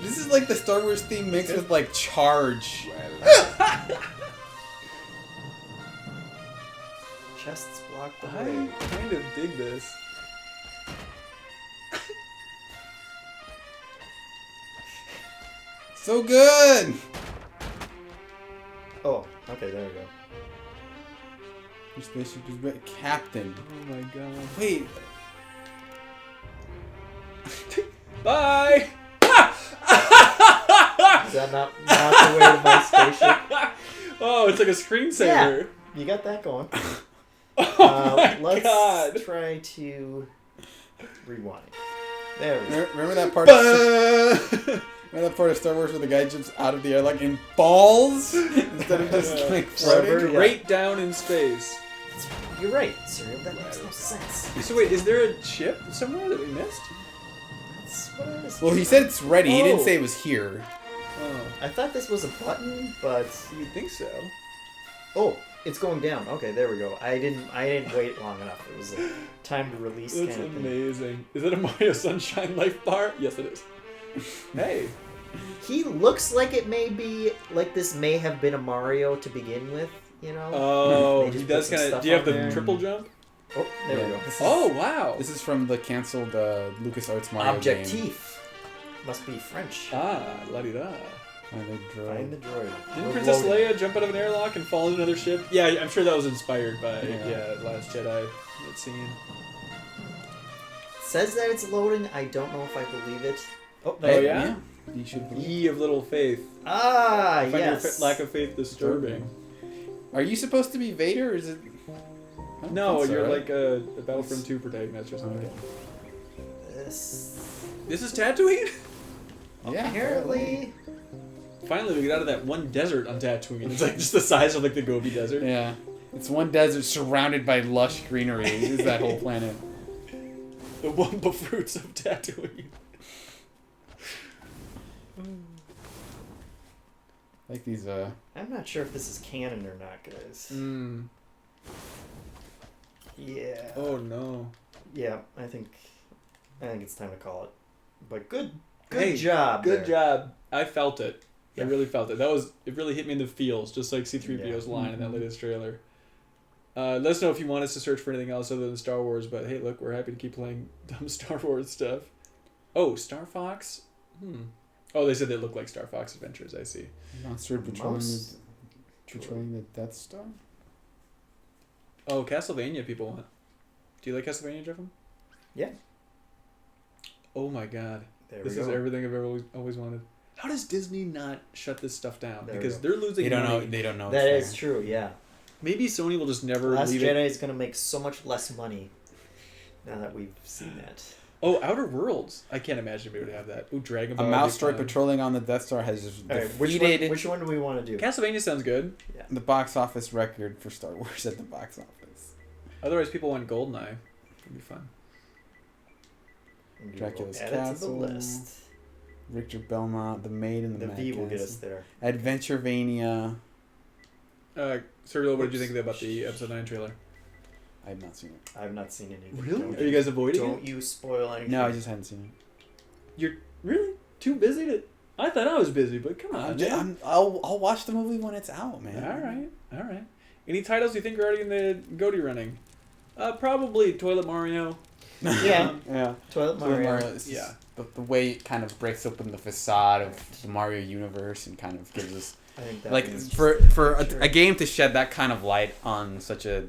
This is like the Star Wars theme mixed with like Charge. Chests blocked the I way. kind of dig this. So good! Oh, okay, there we go. Your spaceship is ready. Captain. Oh my god. Wait. Bye! not the way to my spaceship. Oh, it's like a screensaver. You got that going. Oh my Let's God. try to rewind. There we go. Remember that part? Remember that part of Star Wars where the guy jumps out of the airlock in balls instead of just like floating? Yeah. Right down in space. You're right, Cyril. That makes no sense. So wait, is there a ship somewhere that we missed? That's what I was Well, he said it's ready. He didn't Oh. say it was here. Oh, I thought this was a button, but you'd think so. oh, it's going down. Okay, there we go. I didn't wait long enough. It was a time to release That's kind of thing. amazing. Is that a Mario Sunshine Life bar? Yes, it is. Hey. He looks like it may be like this may have been a Mario to begin with. You know. Oh, They just he put does some kind of. stuff Do you have on the there. triple jump? Oh, there we Yeah. go. This is- Oh, wow. This is from the canceled LucasArts Mario game. Objectif. Must be French. Ah, la di da. They draw. Find the droid. Didn't We're Princess loading. Leia jump out of an airlock and fall into another ship? Yeah, I'm sure that was inspired by Yeah. Last Jedi. That scene. Says that it's loading. I don't know if I believe it. Oh, Oh, there. yeah? You should believe. Ye of little faith. Ah, Find your yes. lack of faith disturbing. Are you supposed to be Vader, or is it? I don't No, think so, you're right? like a Battlefront 2 protagonist or something. This. This is Tatooine? Yeah. Apparently. Finally, we get out of that one desert on Tatooine. It's like just the size of like the Gobi Desert. Yeah. It's one desert surrounded by lush greenery. Is that whole planet? The Wumpa fruits of Tatooine. Like these. I'm not sure if this is canon or not, guys. Mm. Yeah. Oh no. Yeah, I think it's time to call it. But good Hey, job. Good there. job. I felt it. I Yeah. really felt it. It really hit me in the feels, just like C-3PO's line in that latest trailer. Let us know if you want us to search for anything else other than Star Wars, but hey, look, we're happy to keep playing dumb Star Wars stuff. Oh, Star Fox? Oh, they said they look like Star Fox Adventures, I see. Monster patrolling the Death Star. Oh, Castlevania people want. Do you like Castlevania, Jeffem? Yeah. Oh my god. There This we is go. everything I've ever always wanted. How does Disney not shut this stuff down? There we Because go. they're losing They don't know. money. They don't know. That it's is fair. true, yeah. Maybe Sony will just never Last leave Jedi it. is going to make so much less money now that we've seen that. Oh, Outer Worlds. I can't imagine we would have that. Ooh, Dragon A Ball. mouse big droid time. patrolling on the Death Star has just All right, defeated which one do we want to do? Castlevania sounds good. the box office record for Star Wars at the box office. Otherwise, people want Goldeneye. It'd be fun. And we Dracula's will add it to the Castle. list. Richard Belmont, The Maid and the The Mad V will get us Castle. there. Adventurevania. Serial, what did you think about the Episode 9 trailer? I have not seen it. I've not seen anything. Really? Don't Are you guys avoiding Don't it? you spoil anything. No, I just haven't seen You're really too busy to... I thought I was busy, but come on, it. man. I'll watch the movie when it's out, man. All right. Any titles you think are already in the GOTY running? Probably Toilet Mario. Yeah. Yeah. Toilet Super Mario. Mario, it's just the way it kind of breaks open the facade of the Mario universe and kind of gives us I think that like means- for Sure. a game to shed that kind of light on such a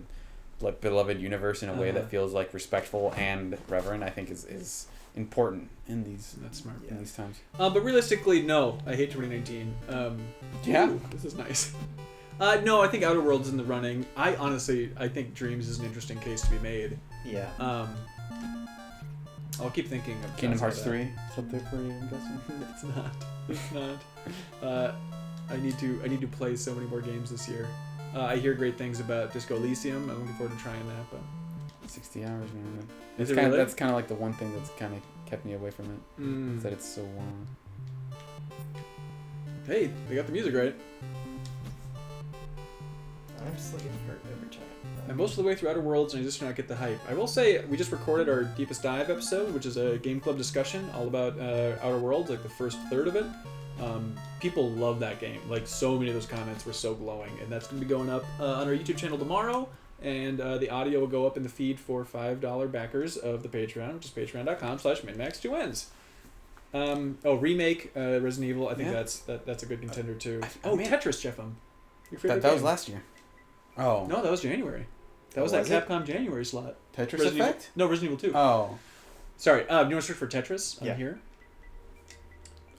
like beloved universe in a way Uh-huh. that feels like respectful and reverent, I think is important in these That's smart. in these times. But realistically, no. I hate 2019. Yeah. Ooh, this is nice. No, I think Outer Worlds in the running. I think Dreams is an interesting case to be made. Yeah. I'll keep thinking of Kingdom Hearts outside 3 is up there for you, I'm guessing. that. It's not. It's not. I need to play so many more games this year. I hear great things about Disco Elysium. I'm looking forward to trying that. But 60 hours, man. Is It's it kind of, really? that's kind of like the one thing that's kind of kept me away from it. Is that it's so long. Hey, they got the music right. I'm still getting hurt every time. I'm most of the way through Outer Worlds, and I just do not get the hype. I will say, we just recorded our Deepest Dive episode, which is a game club discussion all about Outer Worlds, like the first third of it. People love that game. Like, so many of those comments were so glowing, and that's going to be going up on our YouTube channel tomorrow, and the audio will go up in the feed for $5 backers of the Patreon, which is patreon.com/MinnMax2wins. Remake Resident Evil. I think Yeah. that's a good contender too. I mean- Tetris, Jeffem. Your favorite That was game. last year. Oh. No, that was January. That was was that it? Capcom January slot. Tetris Resident Evil- Effect? No, Resident Evil 2. Oh. Sorry, you want to search for Tetris on Yeah. here?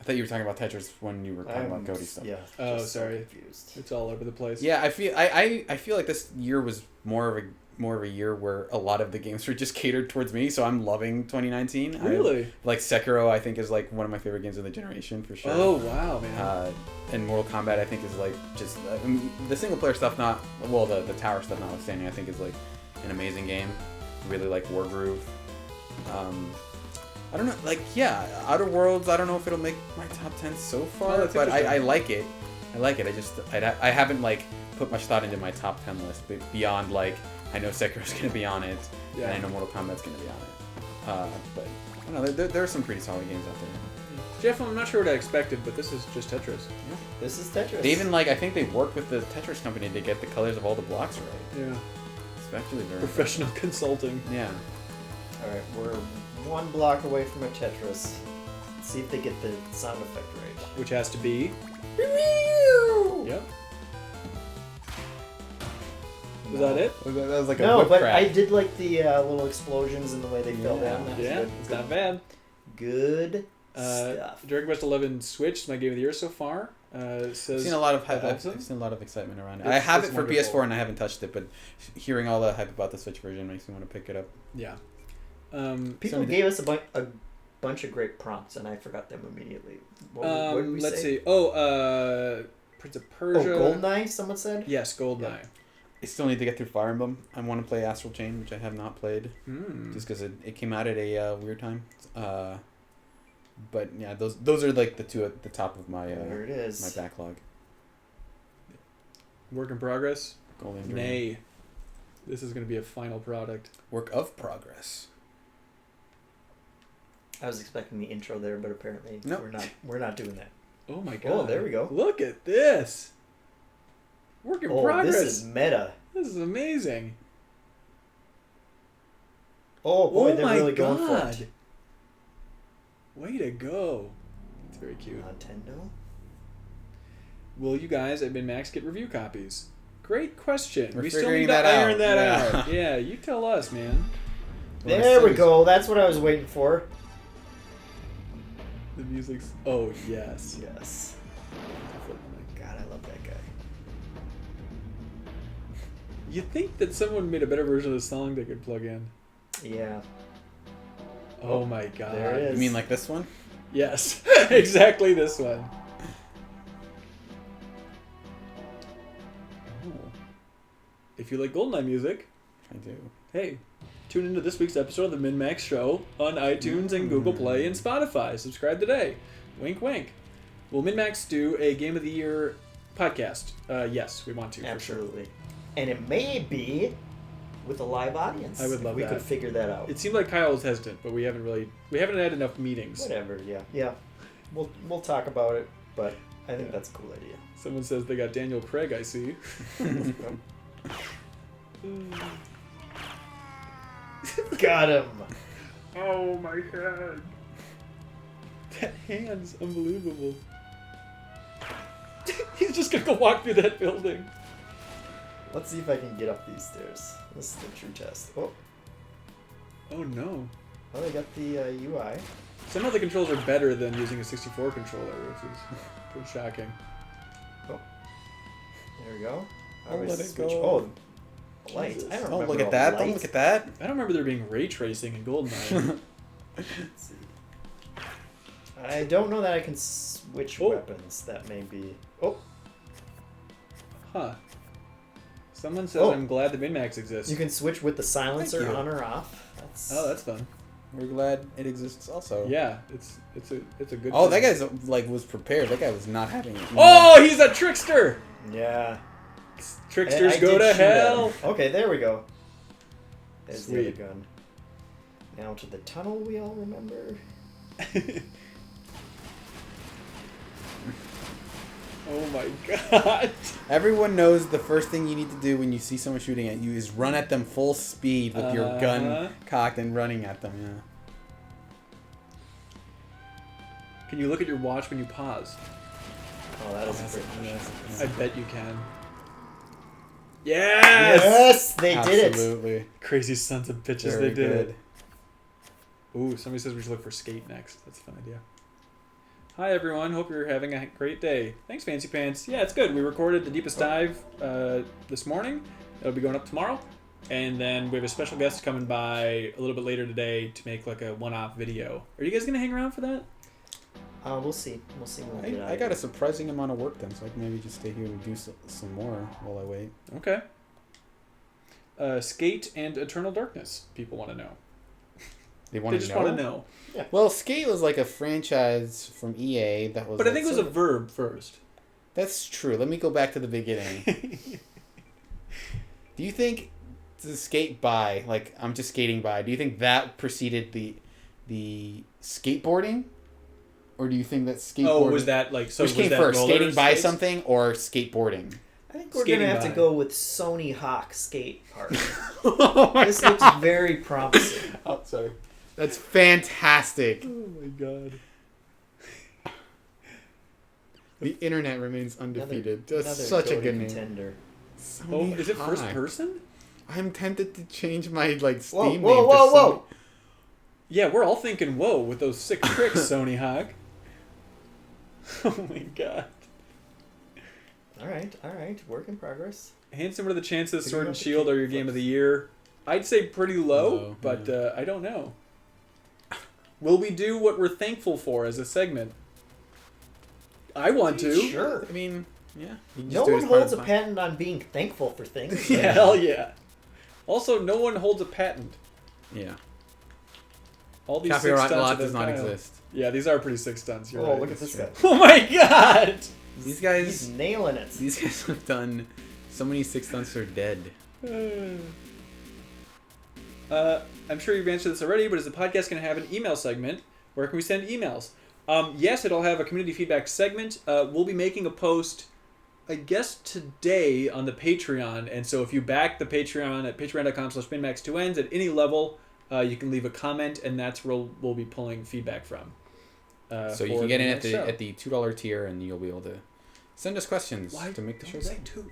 thought you were talking about Tetris when you were talking about GOTY stuff. Yeah. Oh, just so sorry. confused. It's all over the place. Yeah, I feel like this year was more of a year where a lot of the games were just catered towards me, so I'm loving 2019. Really? Like Sekiro, I think is like one of my favorite games of the generation for sure. Oh wow, man. And Mortal Kombat, I think is like just the single player stuff, the tower stuff notwithstanding, I think is like an amazing game. Really like Wargroove. I don't know, like Outer Worlds. I don't know if it'll make my top 10 so far, but I like it. I haven't like put much thought into my top 10 list beyond like I know Sekiro's gonna be on it, and I know Mortal Kombat's gonna be on it. But I don't know, there are some pretty solid games out there. Jeff, I'm not sure what I expected, but this is just Tetris. Yeah. This is Tetris. They even I think they worked with the Tetris company to get the colors of all the blocks right. Yeah. It's actually very Professional consulting. Yeah. All right, we're one block away from a Tetris. Let's see if they get the sound effect right. Which has to be. Yep. Was that it? That was like a No, whip but crack. I did like the little explosions and the way they fell down. That was Yeah, good. it's not bad. Good stuff. Dragon Quest 11 Switch is my game of the year so far. Says I've seen a lot of hype. I've awesome. seen a lot of excitement around it. It's- I have it's it for wonderful. PS4 and I haven't touched it, but hearing all the hype about the Switch version makes me want to pick it up. Yeah. People gave us a bunch of great prompts, and I forgot them immediately. What did we let's say? see. Oh, Prince of Persia. Oh, Goldeneye, someone said? Yes, Goldeneye. I still need to get through Fire Emblem. I want to play Astral Chain, which I have not played, Hmm. just because it came out at a weird time. But yeah, those are like the two at the top of my There it is. my backlog. Work in progress. Golden Dream. Nay. This is going to be a final product. Work of progress. I was expecting the intro there, but apparently Nope. we're not doing that. Oh my god. Oh, there we go. Look at this. Work in Oh, progress. this is meta. This is amazing. Oh boy, oh they're my really god. going for it. Way to go. It's very cute. Nintendo. Will you guys at MinnMax get review copies? Great question. We're we still figuring need to that iron out. that Yeah. out. Yeah, you tell us, man. Well, There we as go. That's what I was waiting for. The music's. Oh, yes. Yes. God, I love that guy. You think that someone made a better version of the song they could plug in? Yeah. Oh my god. there it is. You mean like this one? Yes, exactly this one. Oh, If you like Goldeneye music, I do. hey, tune into this week's episode of the MinnMax Show on iTunes and Google Play and Spotify. Subscribe today. Wink, wink. Will MinnMax do a Game of the Year podcast? Yes, we want to, for sure. Absolutely. And it may be with a live audience. I would love we that. could figure that out. It seemed like Kyle was hesitant, but we haven't had enough meetings. Whatever. Yeah. Yeah. We'll talk about it, but I think that's a cool idea. Someone says they got Daniel Craig, I see. Got him. Oh my god. That hand's unbelievable. He's just gonna go walk through that building. Let's see if I can get up these stairs. This is the true test. Oh, Oh no. well, they got the UI. Somehow the controls are better than using a 64 controller, which is pretty shocking. There we go. Oh, Alright, let it switch. go. Oh, lights. Jesus. I don't Don't remember look at all that. the Don't lights. look at that. I don't remember there being ray tracing in Goldeneye. Let's see. I don't know that I can switch Oh. weapons. That may be. Oh, Huh. Someone says Oh. I'm glad the MinnMax exists. you can switch with the silencer Thank you. on or off. That's. Oh, that's fun. We're glad it exists also. Yeah, it's a good Oh, thing. that guy's like was prepared. That guy was not having it. Oh, he's a trickster! Yeah. Tricksters I go did to shoot at hell! him. Okay, there we go. There's the Sweet. other gun. Now to the tunnel we all remember. Oh my god. Everyone knows the first thing you need to do when you see someone shooting at you is run at them full speed with your Uh-huh. gun cocked and running at them. Yeah. Can you look at your watch when you pause? Oh, that is a great Yes. I bet you can. Yes! Yes, they did it. Absolutely. Crazy sons of bitches, Very they did good. it. Ooh, somebody says we should look for skate next. That's a fun idea. Hi everyone, hope you're having a great day. Thanks, Fancy Pants. Yeah, it's good. We recorded The Deepest Dive this morning. It'll be going up tomorrow. And then we have a special guest coming by a little bit later today to make like a one-off video. Are you guys going to hang around for that? We'll see. We'll see when we get out I of got here. a surprising amount of work done, so I can maybe just stay here and do some more while I wait. Okay. Skate and Eternal Darkness, people want to know. They They just want to know. Yeah. Well, Skate was like a franchise from EA that was. But I like think it was a verb first. That's true. Let me go back to the beginning. Do you think the skate by, like I'm just skating by, do you think that preceded the skateboarding? Or do you think that skateboarding... Oh, was that like... So which was came that first, roller skating by skates? something or skateboarding? I think we're Skating going to have by. to go with Sony Hawk Skate Park. Oh my This God. looks very promising. Oh, sorry. That's fantastic. Oh my god. The internet remains undefeated. That's Another such a GOTY good name. contender. Oh, Sony is it first Hawk. person? I'm tempted to change my like Steam Whoa, name. whoa, to whoa, Sony. whoa! Yeah, we're all thinking, whoa, with those sick tricks, Sony Hawk. Oh my god. All right. Work in progress. Handsome, what are the chances Figure Sword out and the Shield key are your game first. of the year? I'd say pretty low, Low, but yeah. I don't know. Will we do what we're thankful for as a segment? I want to. Sure. I mean, yeah. you can No just do it one as part holds of a the patent on being thankful for things. Yeah, hell yeah. Also, no one holds a patent. Yeah. All these Copyright sick stunts law of does that not Kyle. exist. Yeah, these are pretty sick stunts. You're Oh, right. look at this guy. Oh my god! These He's guys, nailing it. these guys have done so many six stunts are dead. I'm sure you've answered this already, but is the podcast going to have an email segment? Where can we send emails? Yes, it'll have a community feedback segment. We'll be making a post, I guess, today on the Patreon. And so if you back the Patreon at patreon.com/MinnMax2Ns at any level, you can leave a comment, and that's where we'll be pulling feedback from. So you for can get the in next show. at the $2 tier, and you'll be able to send us questions Why to make the show don't say better. two?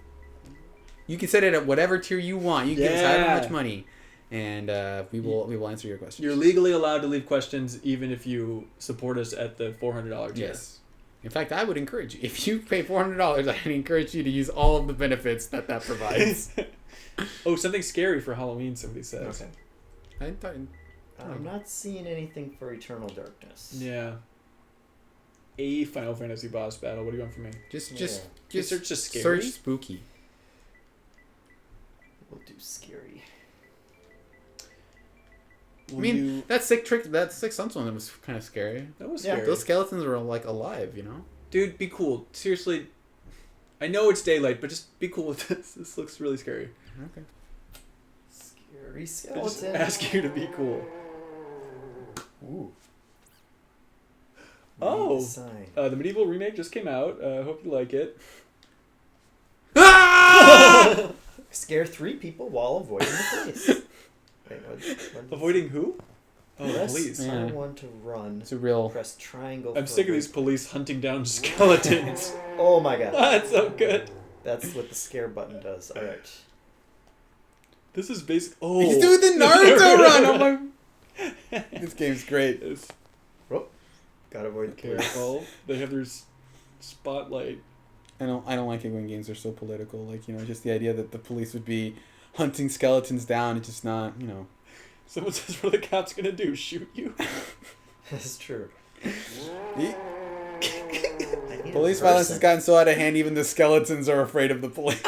You can set it at whatever tier you want. You can give us however Yeah. much money, and we will answer your questions. You're legally allowed to leave questions even if you support us at the $400 tier. Yes. In fact, I would encourage you. If you pay $400, I'd encourage you to use all of the benefits that provides. Oh, something scary for Halloween, somebody says. Okay. I thought, I'm not seeing anything for Eternal Darkness. Yeah. A Final Fantasy boss battle. What do you want from me? just Search just scary? search spooky. We'll do scary. Will I mean, you- that six stunts one was kind of scary. that was yeah, scary. Those skeletons were like alive, you know. Dude, be cool. Seriously, I know it's daylight, but just be cool with this. This looks really scary. Okay. Scary I just skeleton. ask you to be cool. Ooh. Oh. Design. The medieval remake just came out. Hope you like it. Scare 3 people while avoiding the police. Wait, what Avoiding who? Oh, the press police. Yeah. R1 to run. It's a real. Press triangle. I'm for sick of these rape. police hunting down skeletons. Oh my god. That's so good. That's what the scare button does. Alright. This is basic. Oh, He's doing the Naruto run. Oh my! This game's great. It's Gotta avoid the police. careful. They have their spotlight. I don't like it when games are so political. Like, you know, just the idea that the police would be hunting skeletons down. It's just not, you know. Someone says, "What are the cops gonna do? Shoot you?" That's true. The- I need a Police violence has person. gotten so out of hand, even the skeletons are afraid of the police.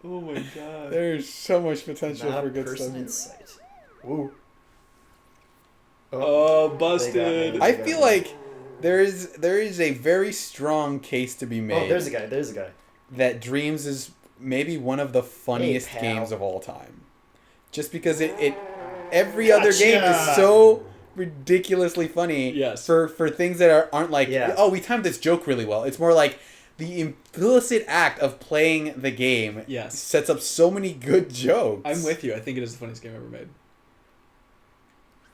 Oh my god. There's so much potential Not for a good person in stuff. sight. Ooh. Oh, They busted. got me. I feel like there is a very strong case to be made Oh, there's a guy. There's a guy. that Dreams is maybe one of the funniest pal. games of all time. Just because it every other game Gotcha. is so ridiculously funny. Yes. For things that aren't like, Yeah. oh, we timed this joke really well. It's more like the implicit act of playing the game Yes. sets up so many good jokes. I'm with you. I think it is the funniest game ever made.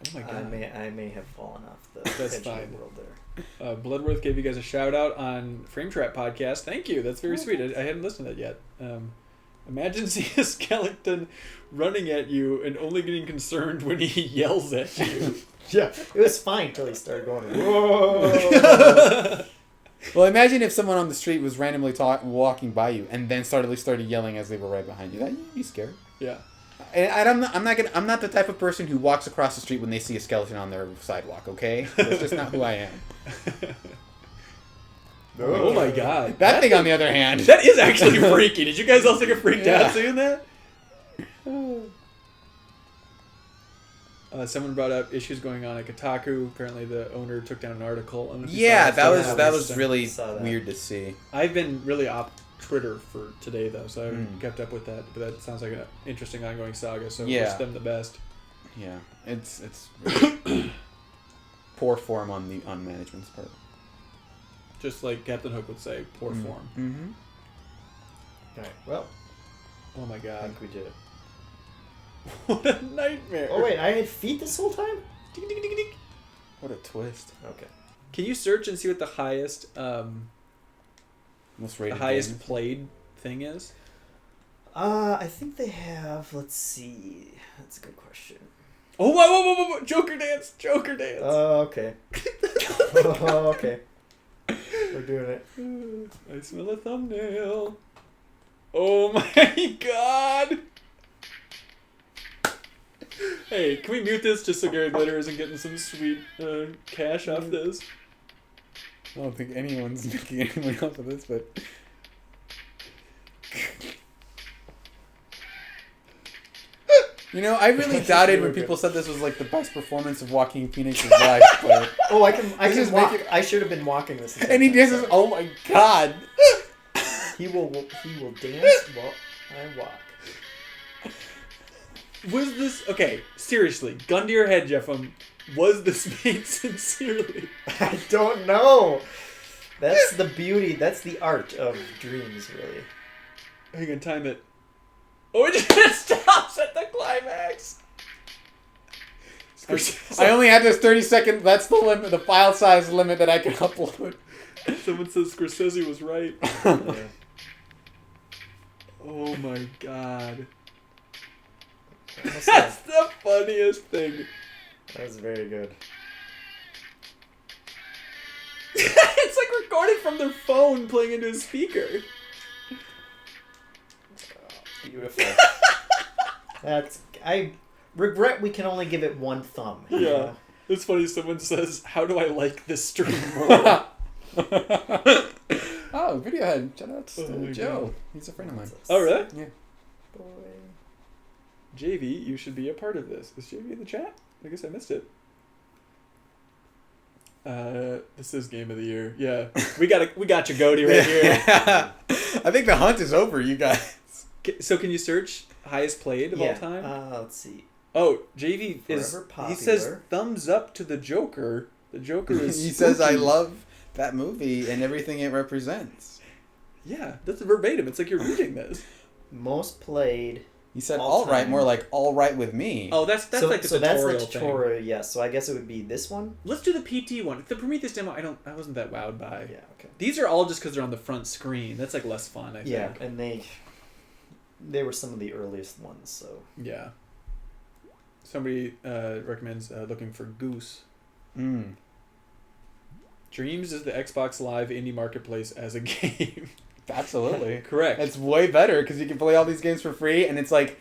Oh my I god. may have fallen off the That's edge of fine. the world there. Bloodworth gave you guys a shout out on Frame Trap podcast. Thank you. That's very sweet. I hadn't listened to that yet. I'm Imagine seeing a skeleton running at you and only getting concerned when he yells at you. Yeah, it was fine till he started going, whoa. Well, imagine if someone on the street was randomly walking by you and then started yelling as they were right behind you. You'd be scared. Yeah. And I'm not the type of person who walks across the street when they see a skeleton on their sidewalk. Okay, that's just not who I am. Oh my god. That thing, on the other hand, that is actually freaky. Did you guys also get freaked out seeing that? Someone brought up issues going on at Kotaku. Apparently, the owner took down an article. I don't know if you saw that was really weird to see. I've been really off Twitter for today though, so I haven't kept up with that. But that sounds like an interesting ongoing saga. So wish them the best. Yeah, it's really poor form on management's part. Just like Captain Hook would say, poor form. Mm-hmm. Alright, well. Oh my god. I think we did it. What a nightmare. Oh wait, I had feet this whole time? Ding, ding, ding, ding. What a twist. Okay. Can you search and see what the highest Most rated highest games? played thing is? I think they have, let's see. That's a good question. Oh, whoa. Joker dance. Oh, okay. Oh, okay. We're doing it. I smell a thumbnail. Oh my god. Hey, can we mute this just so Gary Glitter isn't getting some sweet cash off this? I don't think anyone's making any money off of this, but... You know, I really doubted when people said this was like the best performance of Joaquin Phoenix's life, but... Oh, I can just walk. make it- I should have been walking this. And he dances, oh my god! He will dance while I walk. Was this... Okay, seriously, gun to your head, Jeff. Was this made sincerely? I don't know. That's the beauty. That's the art of dreams, really. Are you gonna time it? Oh, it just stops at the climax. I only had this 30-second... That's the limit, the file size limit that I can upload. Someone says Scorsese was right. Yeah. Oh my god. Almost That's the funniest thing. That was very good. It's like recorded from their phone playing into a speaker. Beautiful. I regret we can only give it one thumb. Yeah. It's funny, someone says, how do I like this stream more? Oh, video head. Shout out to my Joe. God. He's a friend of mine. Oh, really? Yeah. Boy. JV, you should be a part of this. Is JV in the chat? I guess I missed it. This is game of the year. Yeah. We got you, GOTY, right here. Yeah. I think the hunt is over, you guys. So can you search highest played of all time? Let's see. Oh, JV Forever he says popular. thumbs up to the Joker. The Joker is He says, I spooky." love that movie and everything it represents. Yeah, that's verbatim. It's like you're reading this. Most played. He said, All all right, time. more like all right with me. Oh, that's so, like the so tutorial that's the tutorial, yes. So I guess it would be this one. Let's do the PT one. The Prometheus demo, I wasn't that wowed by. Yeah, okay. These are all just because they're on the front screen. That's like less fun, I think. Yeah, and they were some of the earliest ones, so. Yeah. Somebody recommends looking for Goose. Mm. Dreams is the Xbox Live indie marketplace as a game. Absolutely. Correct. It's way better because you can play all these games for free, and it's like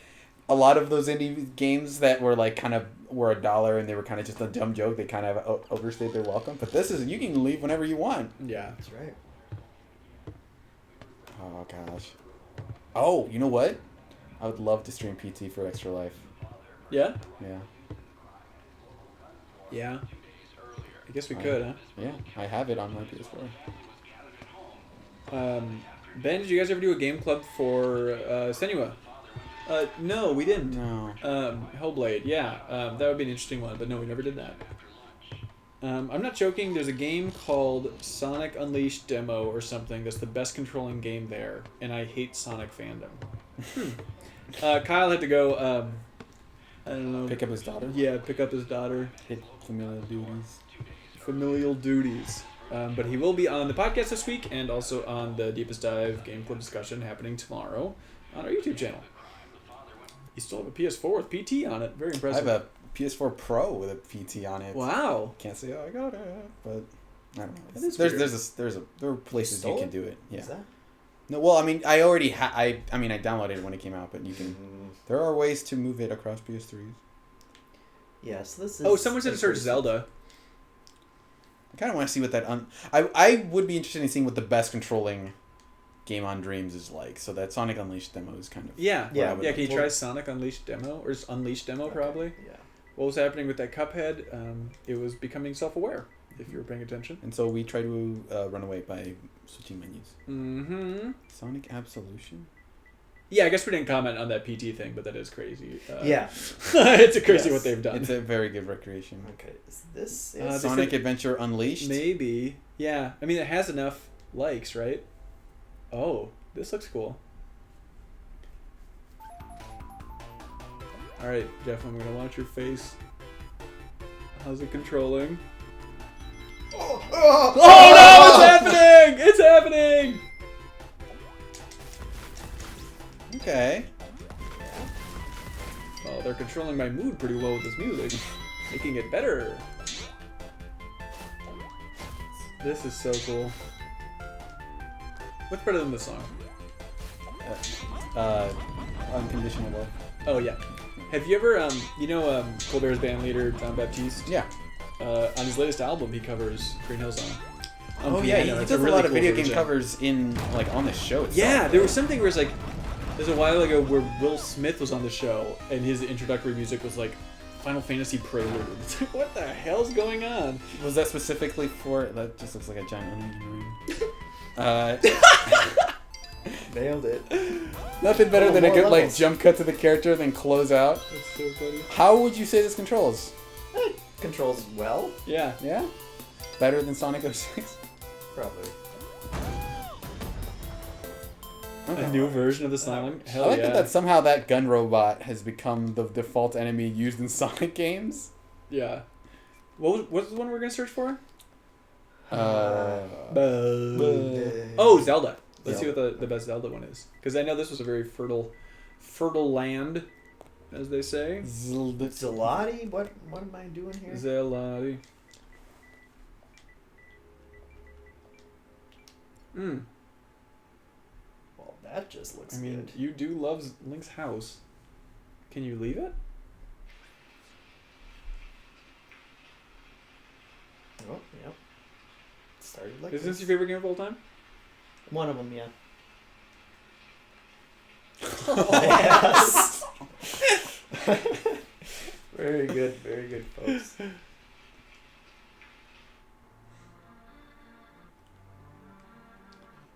a lot of those indie games that were like kind of were $1 and they were kind of just a dumb joke. They kind of overstayed their welcome. But this is, you can leave whenever you want. Yeah. That's right. Oh gosh. Oh, you know what? I would love to stream PT for Extra Life. Yeah? Yeah. Yeah. I guess we could, huh? Yeah, I have it on my PS4. Ben, did you guys ever do a game club for Senua? No, we didn't. No. Hellblade, yeah. That would be an interesting one, but no, we never did that. I'm not joking, there's a game called Sonic Unleashed Demo or something that's the best controlling game there, and I hate Sonic fandom. Kyle had to go, I don't know. Pick up his daughter? Yeah, pick up his daughter. Hit familial duties. Familial duties. But he will be on the podcast this week and also on the Deepest Dive Game Club discussion happening tomorrow. on our YouTube channel. You still have a PS4 with PT on it. Very I impressive. have a PS4 Pro with a PT on it. Wow. Can't say I got it, but I don't know. That is There are places Stole you can it? do it. Yeah. Is that? No, well, I mean, I already I downloaded it when it came out, but you can. There are ways to move it across PS3s. Yes, this is. Oh, someone said to search Zelda. I kind of want to see what that. I would be interested in seeing what the best controlling game on Dreams is like. So that Sonic Unleashed demo is kind of. Yeah. Yeah, would Yeah, like can you to- try Sonic Unleashed demo? Or Unleashed demo, probably? Yeah. What was happening with that Cuphead? It was becoming self-aware, if you were paying attention. And so we try to run away by switching menus. Mm-hmm. Sonic Absolution. Yeah, I guess we didn't comment on that PT thing, but that is crazy. Yeah. It's a crazy Yes. what they've done. It's a very good recreation. Okay. This They is. Sonic said- Adventure Unleashed. Maybe. Yeah. I mean, it has enough likes, right? Oh, this looks cool. All right, Jeff, I'm going to watch your face. How's it controlling? Oh, Oh no, it's happening! It's happening! Okay. Oh, they're controlling my mood pretty well with this music. Making it better. This is so cool. What's better than this song? Unconditional Love. Oh, yeah. Have you ever, Colbert's band leader, John Baptiste? Yeah. On his latest album, he covers Green Hill Zone. Oh yeah, he It's does a really lot of cool video game version. covers on the show itself. Yeah, there was something where it's like, there's a while ago where Will Smith was on the show, and his introductory music was like Final Fantasy Prelude. It's like, what the hell's going on? Was that specifically for? That just looks like a giant onion ring. Nailed it. Nothing better Oh, than a more good like levels. jump cut to the character, then close out. That's so funny. How would you say this controls? Controls well. Yeah. Yeah, better than Sonic 06. Probably. Okay. A new version of the song? I Hell like yeah. that somehow that gun robot has become the default enemy used in Sonic games. Yeah. What's the one we're going to search for? Oh, Zelda. Let's see what the best Zelda one is. Because I know this was a very fertile land, as they say. Zelati? What am I doing here? Zelda. Well, that just looks I mean, good. you do love Link's house. Can you leave it? Oh, yep. Started like Is this this. your favorite game of all time? One of them, yeah. Yes. Very good, folks.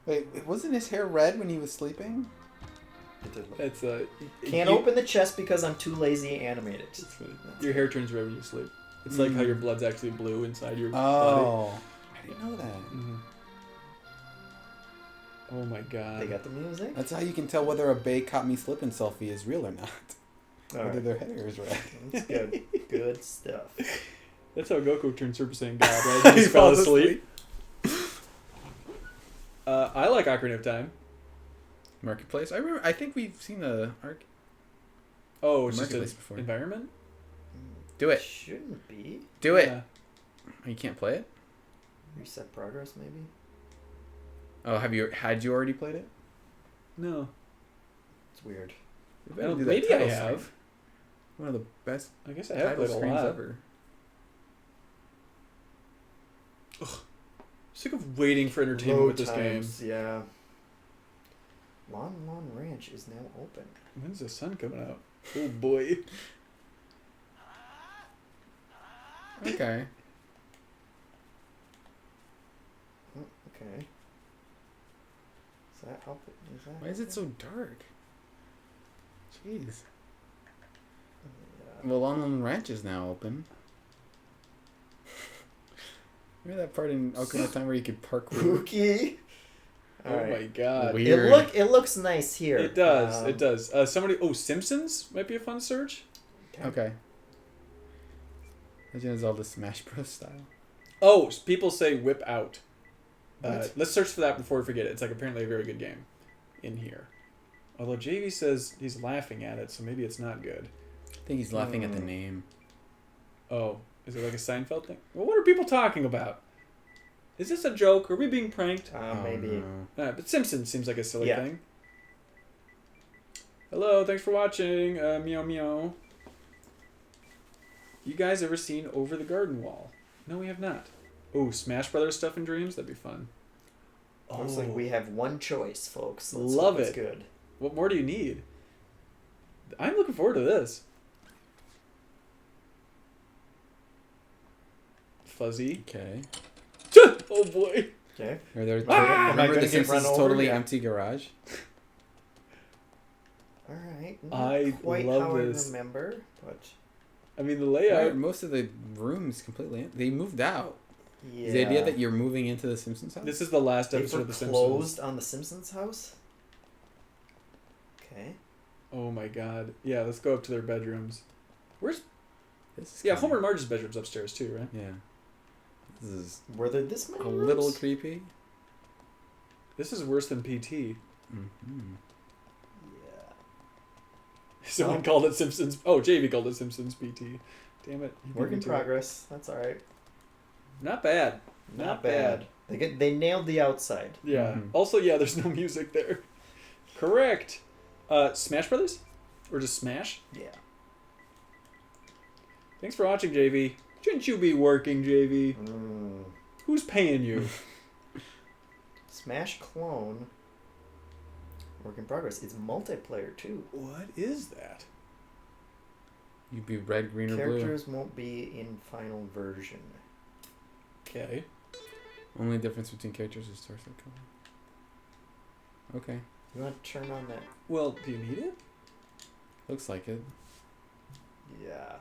Wait, wasn't his hair red when he was sleeping? It's Can't open the chest because I'm too lazy to animate it. Your hair turns red when you sleep. It's like how your blood's actually blue inside your body. Oh, I didn't know that. Mhm. Oh my god. They got the music. That's how you can tell whether a Bay Caught Me Slippin' selfie is real or not. All Whether right. their hair is red. That's good. Good stuff. That's how Goku turned Super Saiyan God, right? He just fell falls asleep. I like Ocarina of Time. Marketplace. I think we've seen the arc. Oh, it's just Marketplace an before. environment? Do it. Shouldn't be. Do it. Yeah. Oh, you can't play it. Reset progress, maybe. Oh, had you already played it? No. It's weird. We I better don't- do that maybe I title have. screen. One of the best I guess I have title played a screens lot. ever. Sick of waiting for entertainment Load with this times, yeah. Lon Lon Ranch is now open. game. When's the sun coming out? Oh boy. Okay. Oh, okay. Is that help? Is that Why is it so dark? Jeez. Yeah. Well, Lon Ranch is now open. Remember that part in Ocarina of Time where you could parkour? Spooky. Oh Alright. my god. Weird. It looks nice here. It does. Um, It does. Simpsons might be a fun search. Okay. Legend of Zelda Smash Bros. Style. Oh, people say whip out. What? Let's search for that before we forget it. It's like apparently a very good game in here. Although JV says he's laughing at it, so maybe it's not good. I think he's laughing at the name. Oh, is it like a Seinfeld thing? Well, what are people talking about? Is this a joke? Are we being pranked? Maybe. No. But Simpsons seems like a silly Yeah. thing. Hello, thanks for watching. Meow meow. You guys ever seen Over the Garden Wall? No, we have not. Oh, Smash Brothers stuff in dreams? That'd be fun. Looks like we have one choice, folks. Let's Love hope it's it. good. What more do you need? I'm looking forward to this. Fuzzy. Okay. Oh boy. Okay. Remember Am I the gonna get Simpsons run over? totally Yeah. empty garage? All right. I Not quite love how this. I remember, but I mean, the Right, layout. most of the rooms completely empty. They moved out. yeah. Is the idea that you're moving into the Simpsons house? This is the last they episode of The foreclosed Simpsons. on the Simpsons house? Okay. Oh my god. Yeah, let's go up to their bedrooms. Where's... This is Yeah, kinda- Homer and Marge's bedroom's upstairs too, right? Yeah. This is Were there this many a rooms? little creepy. This is worse than PT. Mm-hmm. Yeah. Someone Oh. called it Simpsons... Oh, JV called it Simpsons PT. Damn it. You beat Work me in to it. progress. That's all right. Not bad. Not bad. They nailed the outside. Yeah. Mhm. Also, yeah, there's no music there. Correct. Smash Brothers? Or just Smash? Yeah. Thanks for watching, JV. Shouldn't you be working, JV? Who's paying you? Smash clone. Work in progress. It's multiplayer too. What is that? You'd be red, green, or blue. Characters won't be in final version. Okay. Only difference between characters is torso color. Okay. You want to turn on that? Well, do you need it? Looks like it. Yeah.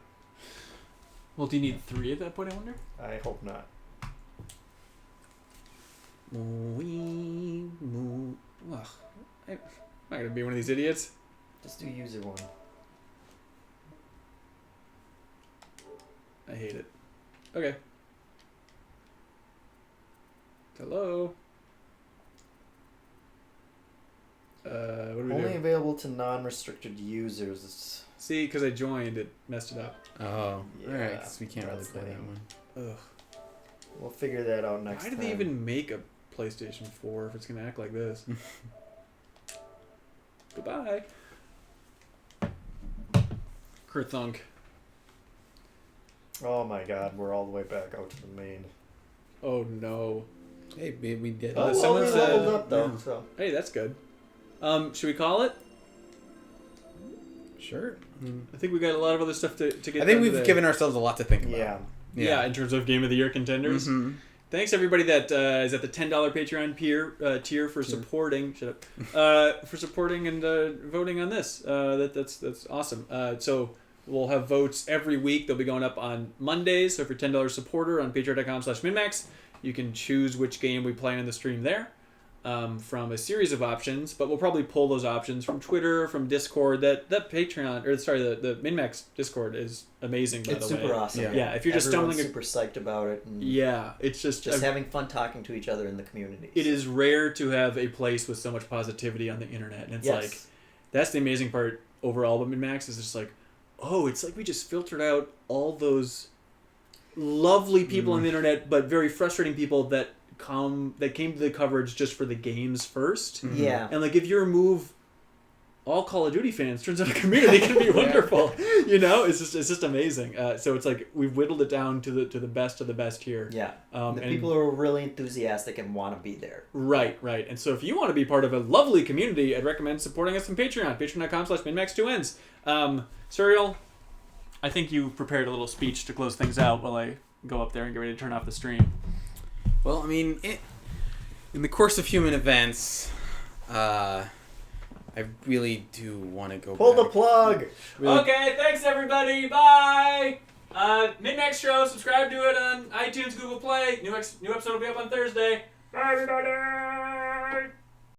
Well, do you need 3 at that point, I wonder? I hope not. We move. Ugh. I'm not going to be one of these idiots. Just do user one. I hate it. Okay. Hello? What do we Only do? available to non-restricted users. See, because I joined, it messed it up. Oh. Yeah, Alright, because we can't really that's play that lame. one. Ugh. We'll figure that out next Why time. did they even make a PlayStation 4 if it's going to act like this? Goodbye. Kerthunk. Oh my god, we're all the way back out to the main. Oh no. Hey, we did. Oh, well, we someone said- leveled up though, yeah. so. Hey, that's good. Should we call it? Sure. I think we got a lot of other stuff to get I think done we've today. given ourselves a lot to think about. Yeah. Yeah, in terms of Game of the Year contenders. Mhm. Thanks everybody that is at the $10 Patreon tier for supporting. Shut up. For supporting and voting on this. That's awesome. So we'll have votes every week. They'll be going up on Mondays. So if you're a $10 supporter on patreon.com/MinnMax, you can choose which game we play in the stream there. From a series of options, but we'll probably pull those options from Twitter, from Discord. That Patreon, or sorry, the MinnMax Discord is amazing. By It's the way, super awesome. Yeah, if you're just Everyone's stumbling, super psyched about it. And yeah, it's just having fun talking to each other in the community. it is rare to have a place with so much positivity on the internet, and it's like that's the amazing part overall. But MinnMax is just like, oh, it's like we just filtered out all those lovely people on the internet, but very frustrating people that came to the coverage just for the games first. Yeah. And like if you remove all Call of Duty fans, turns out a community can be wonderful. You know, it's just amazing. So it's like we've whittled it down to the best of the best here. Yeah. The and people who are really enthusiastic and want to be there. Right. And so if you want to be part of a lovely community, I'd recommend supporting us on Patreon. Patreon.com/MinnMax2Ns. Serial, I think you prepared a little speech to close things out while I go up there and get ready to turn off the stream. Well, I mean, in the course of human events, I really do want to go Pull the back. plug! Really- Okay, thanks everybody. Bye. MinnMax Show. Subscribe to it on iTunes, Google Play. New episode will be up on Thursday. Bye everybody.